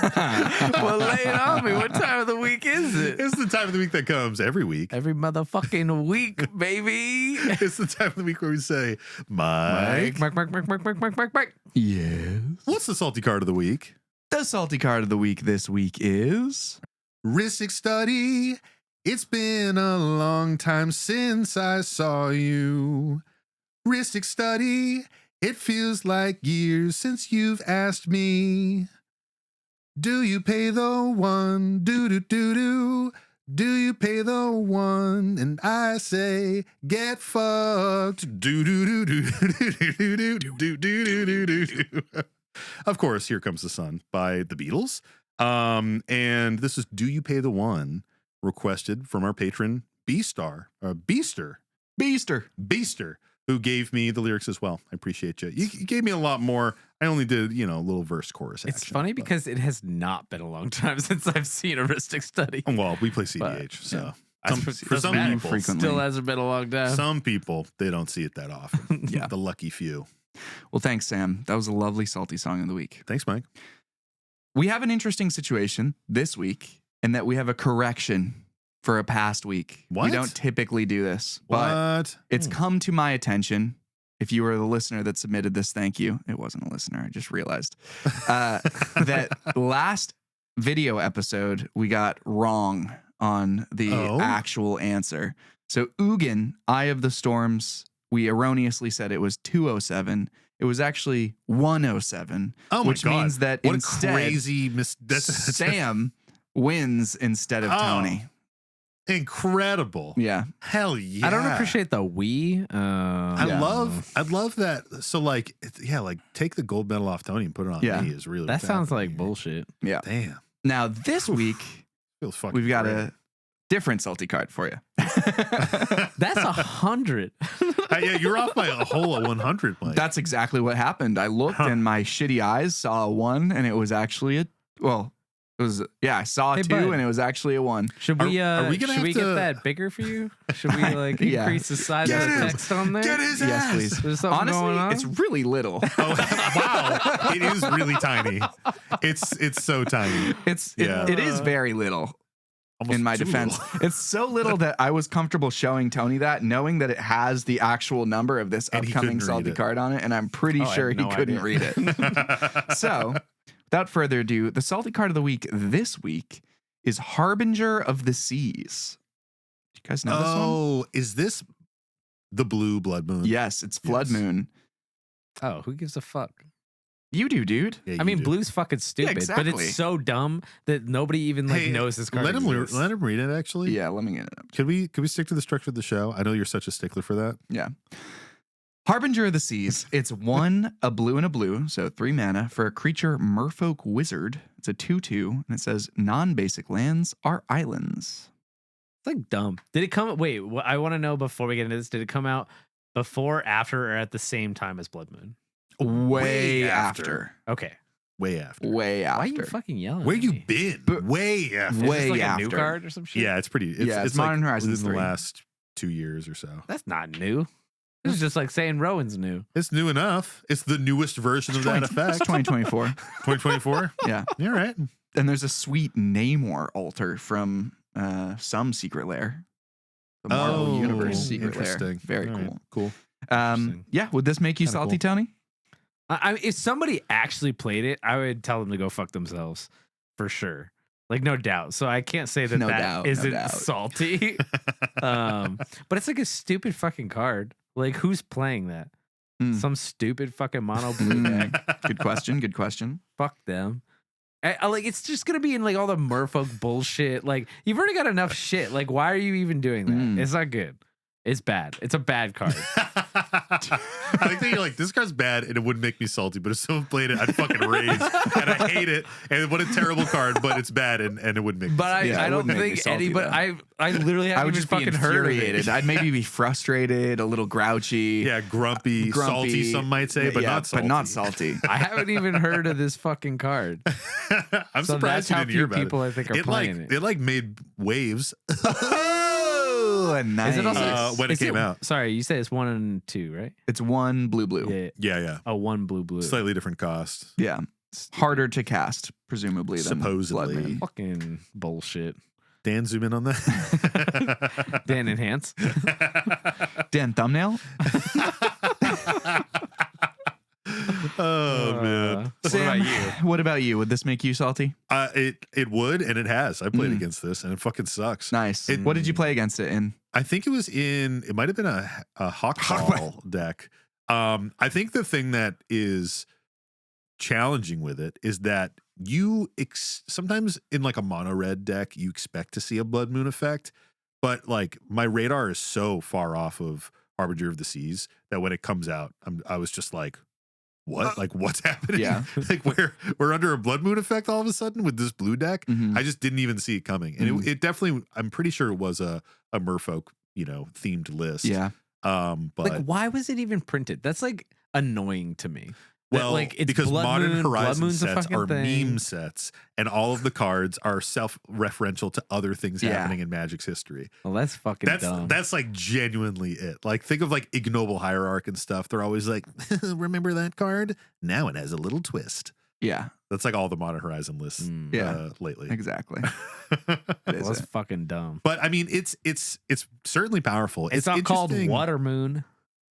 Well, lay it on me. What time of the week is it? It's the time of the week that comes every week. Every motherfucking week, baby. It's the time of the week where we say, Mike, Mike. Yes. what's the salty card of the week? The salty card of the week this week is Ristic Study. It's been a long time since I saw you. Ristic Study. It feels like years since you've asked me. Do you pay the one? Do. Do you pay the one? And I say, get fucked. Do. Of course, Here Comes the Sun by the Beatles. And this is Do You Pay the One, requested from our patron Beaster, who gave me the lyrics as well. I appreciate you. You gave me a lot more. I only did, a little verse chorus It's action, funny but- because it has not been a long time since I've seen a Ristic Study. well, we play CDH, But, so yeah. for some Matt people, frequently. Still hasn't been a long time. some people they don't see it that often. Yeah. The lucky few. Well, thanks, Sam. That was a lovely salty song of the week. Thanks, Mike. We have an interesting situation this week in that we have a correction for a past week. What? We don't typically do this, but What? it's come to my attention. If you were the listener that submitted this, thank you. It wasn't a listener. I just realized that last video episode we got wrong on the actual answer. So Ugin, Eye of the Storms, we erroneously said it was 207. It was actually 107, Oh my which God. means that What instead a crazy Sam wins instead of Tony. Incredible. Yeah. Hell yeah. I don't appreciate the we. I love that. So like, like take the gold medal off Tony and put it on me is really That what's sounds happening like here. bullshit. Yeah. Damn. Now this week Feels fucking we've got great. a different salty card for you. That's 100. Yeah, you're off by a whole 100, Mike. That's exactly what happened. I looked and my shitty eyes saw a 1 and it was actually I saw a Hey, 2 bud. and it was actually a 1. Should we are we gonna should we have to- get that bigger for you? Should we like Yeah. increase the size Get of the him! text on there? Get his Yes, ass! please. There's something Honestly, going on? it's really little. Oh, wow. It is really tiny. It's so tiny. It Yeah. is very little. Almost in my too defense. little. It's so little that I was comfortable showing Tony that, knowing that it has the actual number of this And he upcoming couldn't read salty it. card on it, and I'm pretty Oh, I sure had he no couldn't idea. read it. So, without further ado, the salty card of the week this week is Harbinger of the Seas. Do you guys know this one? Oh, is this the blue blood moon? Yes, it's Flood Yes. Moon. Oh, who gives a fuck? You do, dude. Yeah, I you mean, do. blue's fucking stupid, but exactly. it's so dumb that nobody even like Hey, knows this card let him exists. read it. Actually, Yeah, let me get it up. Could we stick to the structure of the show? I know you're such a stickler for that. Yeah. Harbinger of the Seas. It's 1, a blue and a blue, so 3 mana for a creature merfolk wizard. It's a 2/2, and it says non-basic lands are islands. It's like dumb. Did it come? Wait, I want to know before we get into this. Did it come out before, after, or at the same time as Blood Moon? Way after. after. Okay. Way after. Way after. Why are you fucking yelling? Where at you me? been? But- Way after. Is this way like a after. new card or some shit? Yeah, it's pretty. It's like Modern Horizons within 3. the last 2 years or so. That's not new. This is just like saying Rowan's new. It's new enough. It's the newest version of that It's effect. 2024. 2024. Yeah. All right. And there's a sweet Namor altar from some secret lair. The Marvel Oh, Universe secret lair. interesting. Very All right, cool. Cool. Interesting. Yeah, would this make you Kinda salty, cool. Tony? If somebody actually played it, I would tell them to go fuck themselves for sure. Like, no doubt. So I can't say that No that doubt, no isn't doubt. salty. But it's like a stupid fucking card. Like, who's playing that? Hmm. Some stupid fucking mono blue deck. Good question. Good question. Fuck them. I like, it's just gonna be in like all the merfolk bullshit. Like, you've already got enough shit. Like, why are you even doing that? Mm. It's not good. It's bad. It's a bad card. I think that you're like, this card's bad and it wouldn't make me salty, but if someone played it, I'd fucking rage. And I hate it. And what a terrible card, but it's bad and it wouldn't make me But Yeah, I it don't wouldn't make me think salty, anybody. though. I literally haven't I would even just be fucking heard of infuriated. it. I'd maybe be frustrated, a little grouchy. Yeah, grumpy, salty, some might say, but yeah, not salty. But not salty. I haven't even heard of this fucking card. I'm So surprised that's you how didn't few hear about people it. I think are It playing like it. it like made waves Oh, nice. Is it also when it is came out. Sorry, you said it's 1 and 2, right? It's 1 blue. Yeah. Yeah. Oh, 1 blue. Slightly different cost. Yeah. Harder to cast, presumably, than Supposedly. Blood Moon. Fucking bullshit. Dan, zoom in on that. Dan enhance. Dan, thumbnail? Oh man. What Sam, about you? What about you? Would this make you salty? It would, and it has. I played Mm. against this, and it fucking sucks. Nice. It- What did you play against it in? I think it was in. It might have been a Hawkball deck. I think the thing that is challenging with it is that you sometimes in like a mono red deck you expect to see a Blood Moon effect, but like my radar is so far off of Harbinger of the Seas that when it comes out, I was just like, what? Like, what's happening? Yeah. Like we're under a Blood Moon effect all of a sudden with this blue deck. Mhm. I just didn't even see it coming, and it definitely. I'm pretty sure it was a Merfolk, themed list. Yeah. But Like, why was it even printed? That's like annoying to me. That, well, like, it's because Blood Modern Moon, Blood Horizon Moon's a sets fucking are thing. meme sets, and all of the cards are self-referential to other things Yeah. happening in Magic's history. Well, that's fucking That's dumb. that's like genuinely it. Like think of like Ignoble Hierarch and stuff. They're always like, remember that card? Now it has a little twist. Yeah. That's like all the Modern Horizon lists Yeah. lately. Exactly. It Well, is that's it. fucking dumb. But I mean, it's certainly powerful. It's not called interesting. Water Moon.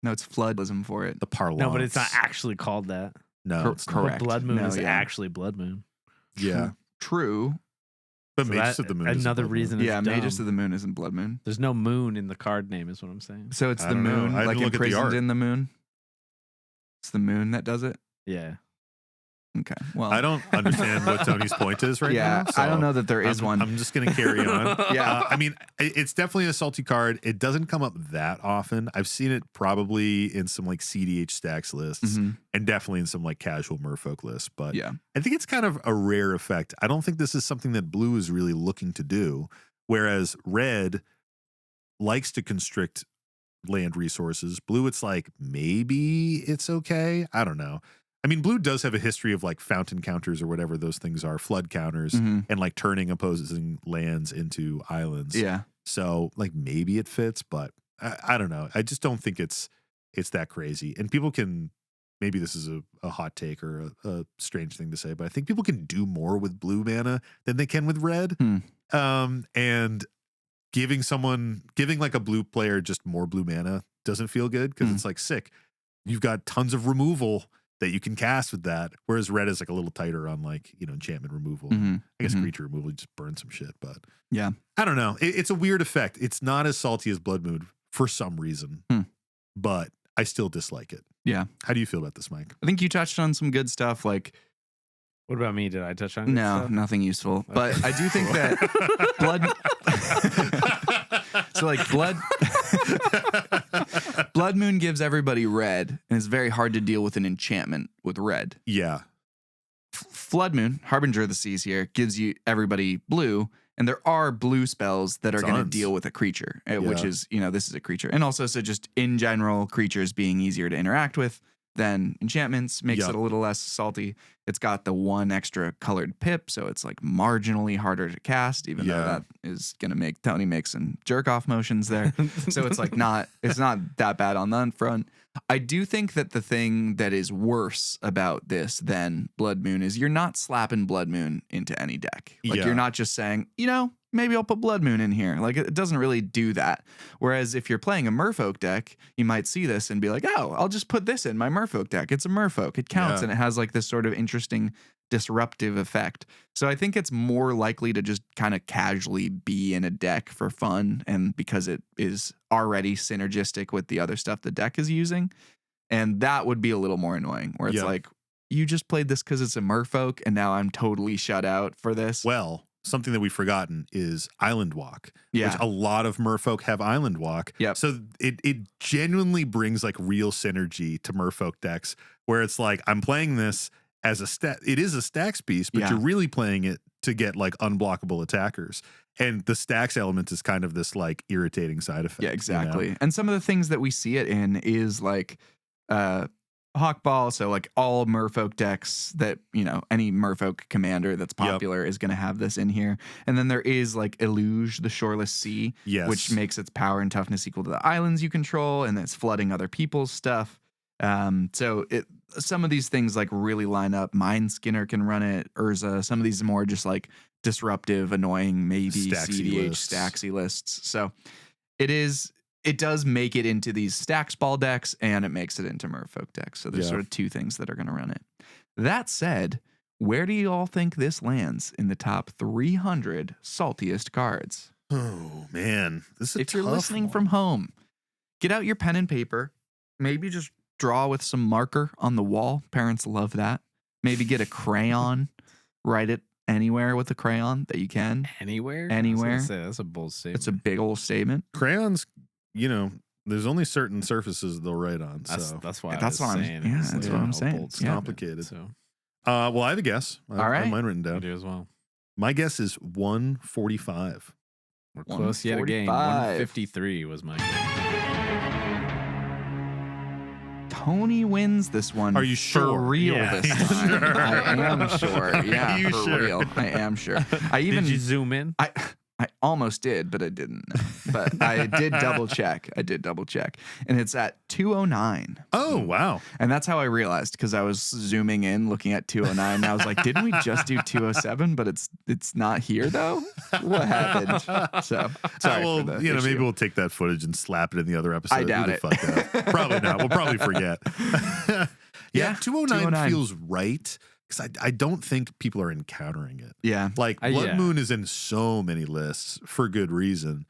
No, it's floodism for it. The parlance. No, but it's not actually called that. No, Cor- it's not. correct. But Blood Moon No, is yeah. actually Blood Moon. Yeah, True. but So Magus that- of the Moon. is another Blood Moon. reason. It's Yeah, Magus dumb. of the Moon isn't Blood Moon. There's no moon in the card name, is what I'm saying. So it's I the don't know. moon, I had to like look at the imprisoned art. in the moon. It's the moon that does it. Yeah. Okay. Well, I don't understand what Tony's point is right yeah, now. So I don't know that there is one. I'm just going to carry on. Yeah. I mean, it's definitely a salty card. It doesn't come up that often. I've seen it probably in some like CDH stacks lists Mhm. and definitely in some like casual Merfolk lists. But Yeah. I think it's kind of a rare effect. I don't think this is something that blue is really looking to do, whereas red likes to constrict land resources. Blue, it's like maybe it's okay. I don't know. I mean, blue does have a history of like fountain counters or whatever those things are, flood counters, Mhm. and like turning opposing lands into islands. Yeah. So like maybe it fits, but I don't know. I just don't think it's that crazy. And people can maybe this is a hot take or a strange thing to say, but I think people can do more with blue mana than they can with red. And giving like a blue player just more blue mana doesn't feel good because it's like sick. You've got tons of removal that you can cast with that, whereas red is like a little tighter on like, enchantment removal. I guess creature removal, you just burn some shit, but yeah, I don't know. It's a weird effect. It's not as salty as Blood Moon for some reason, but I still dislike it. Yeah. How do you feel about this, Mike? I think you touched on some good stuff. Like, what about me? Did I touch on good no, stuff? nothing useful. But I do think that Blood Moon gives everybody red, and it's very hard to deal with an enchantment with red. Yeah. Flood Moon, Harbinger of the Seas here, gives you everybody blue, and there are blue spells that are going to deal with a creature, which is, this is a creature. And also, so just in general, creatures being easier to interact with than enchantments makes it a little less salty. It's got the one extra colored pip, so it's like marginally harder to cast, even though that is going to make Tony make some jerk off motions there. So it's like it's not that bad on that front. I do think that the thing that is worse about this than Blood Moon is you're not slapping Blood Moon into any deck. Like you're not just saying, maybe I'll put Blood Moon in here. Like it doesn't really do that. Whereas if you're playing a Merfolk deck, you might see this and be like, oh, I'll just put this in my Merfolk deck. It's a Merfolk. It counts and it has like this sort of interesting disruptive effect. So I think it's more likely to just kind of casually be in a deck for fun and because it is already synergistic with the other stuff the deck is using. And that would be a little more annoying where it's like, you just played this because it's a Merfolk and now I'm totally shut out for this. Well, something that we've forgotten is Island Walk, which a lot of Merfolk have Island Walk. So it genuinely brings like real synergy to Merfolk decks where it's like, I'm playing this as it is a stacks piece, but you're really playing it to get like unblockable attackers. And the stacks element is kind of this like irritating side effect. Yeah, exactly. And some of the things that we see it in is like Hawkball, so like all Merfolk decks that, any Merfolk commander that's popular is going to have this in here. And then there is like Eluge, the Shoreless Sea, which makes its power and toughness equal to the islands you control, and it's flooding other people's stuff. So some of these things like really line up. Mind Skinner can run it, Urza. Some of these are more just like disruptive, annoying, maybe CDH stacksy lists. So it does make it into these stacks ball decks and it makes it into Merfolk decks. So there's sort of two things that are going to run it. That said, where do you all think this lands in the top 300 saltiest cards? Oh man, this is if you're listening from home, get out your pen and paper, maybe just draw with some marker on the wall. Parents love that. Maybe get a crayon, write it anywhere with a crayon that you can. Anywhere? That's a bold statement. It's a big old statement. Crayons, there's only certain surfaces they'll write on. That's why that's I was what saying. That's what I'm saying. It's complicated. So. Well, I have a guess. All right. I have mine written down. I do as well. My guess is 145. We're close yet again. 153 was my guess. Tony wins this one. Are you sure? For real this time. Sure. I am sure. Yeah, Are you for sure? real. I am sure. Did you zoom in? I almost did, but I didn't. But I did double check. And it's at 209. Oh, wow. And that's how I realized because I was zooming in looking at 209 and I was like, didn't we just do 207? But it's not here though. What happened? So sorry for the issue. Maybe we'll take that footage and slap it in the other episode. I doubt it. Probably not. We'll probably forget. Yeah, 209 feels right. Because I don't think people are encountering it. Yeah. Like Blood Moon is in so many lists for good reason.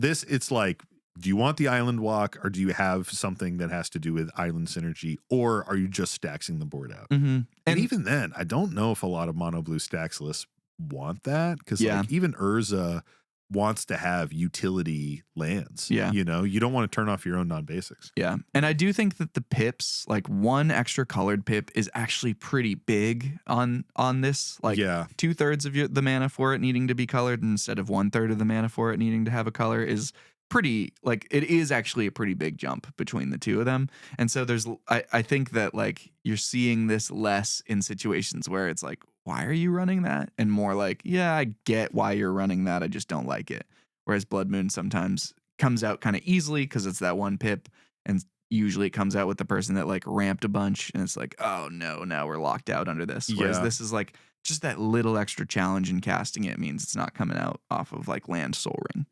It's like, do you want the Island Walk or do you have something that has to do with island synergy or are you just stacksing the board out? Mm-hmm. And even then, I don't know if a lot of mono blue stacks lists want that because like even Urza wants to have utility lands. Yeah. You don't want to turn off your own non-basics. Yeah. And I do think that the pips, like one extra colored pip is actually pretty big on this. Like 2/3 of the mana for it needing to be colored instead of 1/3 of the mana for it needing to have a color is pretty, like it is actually a pretty big jump between the two of them. And so I think that like you're seeing this less in situations where it's like, why are you running that? And more like, yeah, I get why you're running that. I just don't like it. Whereas Blood Moon sometimes comes out kind of easily because it's that one pip. And usually it comes out with the person that like ramped a bunch and it's like, oh no, now we're locked out under this. Whereas this is like just that little extra challenge in casting it means it's not coming out off of like Land Soul Ring.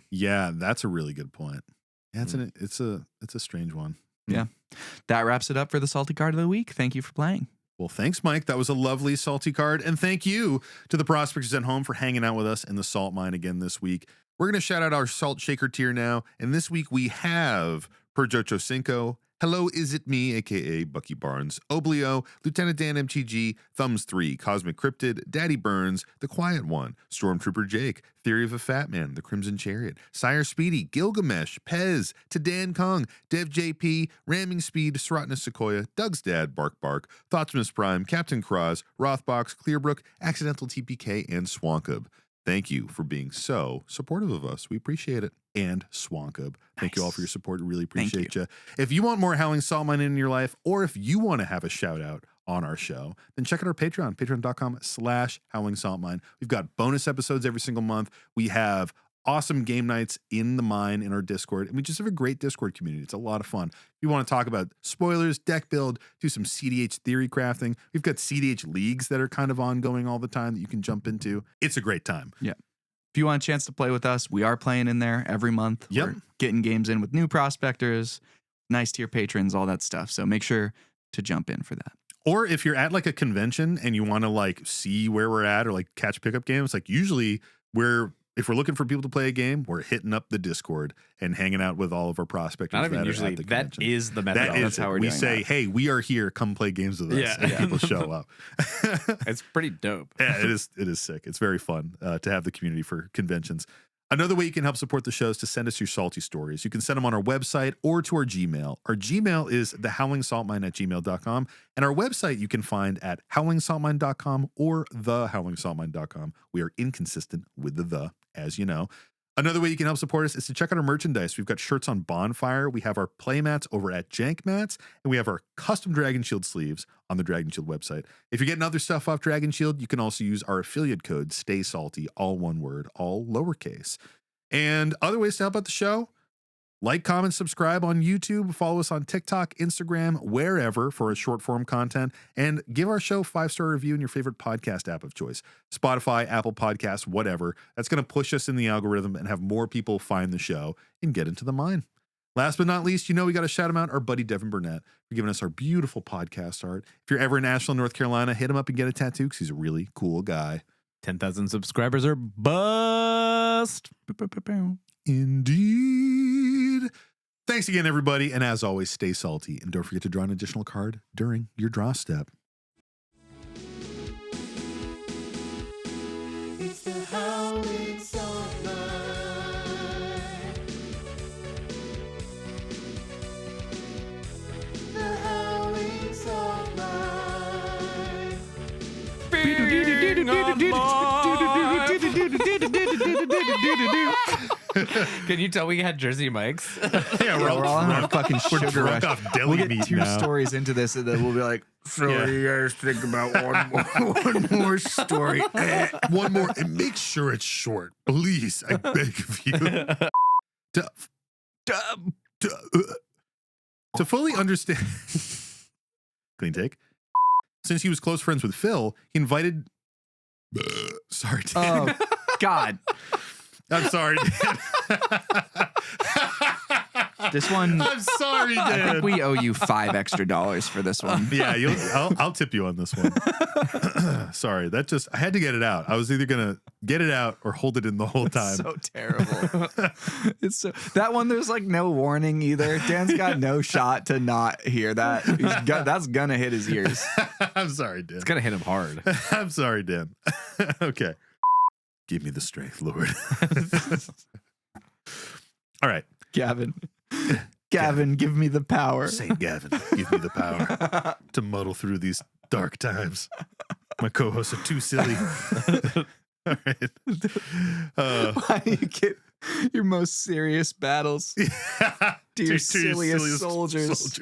Yeah, that's a really good point. Yeah, it's a strange one. Yeah. That wraps it up for the salty card of the week. Thank you for playing. Well, thanks, Mike. That was a lovely salty card. And thank you to the prospectors at home for hanging out with us in the salt mine again this week. We're going to shout out our salt shaker tier now. And this week we have Perjocho Cinco, Hello Is It Me, aka Bucky Barnes, Oblio, Lieutenant Dan MTG, Thumbs 3, Cosmic Cryptid, Daddy Burns, The Quiet One, Stormtrooper Jake, Theory of a Fat Man, The Crimson Chariot, Sire Speedy, Gilgamesh, Pez, To Dan Kong, Dev JP, Ramming Speed, Srotna Sequoia, Doug's Dad, Bark Bark, Thoughtsmith Prime, Captain Cross, Rothbox, Clearbrook, Accidental TPK, and Swankub. Thank you for being so supportive of us. We appreciate it. And Swankub. Thank you all for your support. Really appreciate you. If you want more Howling Salt Mine in your life, or if you want to have a shout out on our show, then check out our Patreon, patreon.com/Howling Salt Mine. We've got bonus episodes every single month. We have awesome game nights in the mine in our Discord. And we just have a great Discord community. It's a lot of fun. If you want to talk about spoilers, deck build, do some CDH theory crafting, we've got CDH leagues that are kind of ongoing all the time that you can jump into. It's a great time. Yeah. If you want a chance to play with us, we are playing in there every month. Yep. We're getting games in with new prospectors, nice tier patrons, all that stuff. So make sure to jump in for that. Or if you're at like a convention and you want to like see where we're at or like catch pickup games, like usually if we're looking for people to play a game, we're hitting up the Discord and hanging out with all of our prospectors. Not even usually. That is the method. That's how we're doing say, that. hey, we are here. Come play games with us. Yeah. And people show up. It's pretty dope. Yeah, it is sick. It's very fun to have the community for conventions. Another way you can help support the show is to send us your salty stories. You can send them on our website or to our Gmail. Our Gmail is thehowlingsaltmine@gmail.com. And our website you can find at howlingsaltmine.com or thehowlingsaltmine.com. We are inconsistent with the, as you know. Another way you can help support us is to check out our merchandise. We've got shirts on Bonfire. We have our playmats over at Jank Mats, and we have our custom Dragon Shield sleeves on the Dragon Shield website. If you're getting other stuff off Dragon Shield, you can also use our affiliate code, Stay Salty, all one word, all lowercase. And other ways to help out the show, like, comment, subscribe on YouTube, follow us on TikTok, Instagram, wherever for a short form content, and give our show 5-star review in your favorite podcast app of choice. Spotify, Apple Podcasts, whatever. That's going to push us in the algorithm and have more people find the show and get into the mine. Last but not least, we got to shout him out, our buddy Devin Burnett, for giving us our beautiful podcast art. If you're ever in Asheville, North Carolina, hit him up and get a tattoo because he's a really cool guy. 10,000 subscribers are bust. Indeed. Thanks again, everybody. And as always, stay salty. And don't forget to draw an additional card during your draw step. It's the Howling Salt Mine. The Howling Salt Mine. Can you tell we had Jersey Mikes? Yeah, We're all on a fucking sugar drunk rush. off deli We'll get meat 2 now. stories into this, and then we'll be like, so Yeah. what do you guys think about one more story? One more, and make sure it's short. Please, I beg of you. To fully understand. Clean take. Since he was close friends with Phil, he invited. Sorry, Dan. Oh, God. I'm sorry, Dan. This one, I'm sorry, I Dan. think we owe you $5 extra for this one. Yeah, I'll tip you on this one. Sorry, I had to get it out. I was either gonna get it out or hold it in the whole time. So terrible. It's so that one. There's like no warning either. Dan's got no shot to not hear that. That's gonna hit his ears. I'm sorry, Dan. It's going to hit him hard. I'm sorry, Dan. Okay. Give me the strength, Lord. All right. Gavin, give me the power. Saint Gavin, give me the power to muddle through these dark times. My co-hosts are too silly. All right. Why do you get your most serious battles to your silliest soldiers?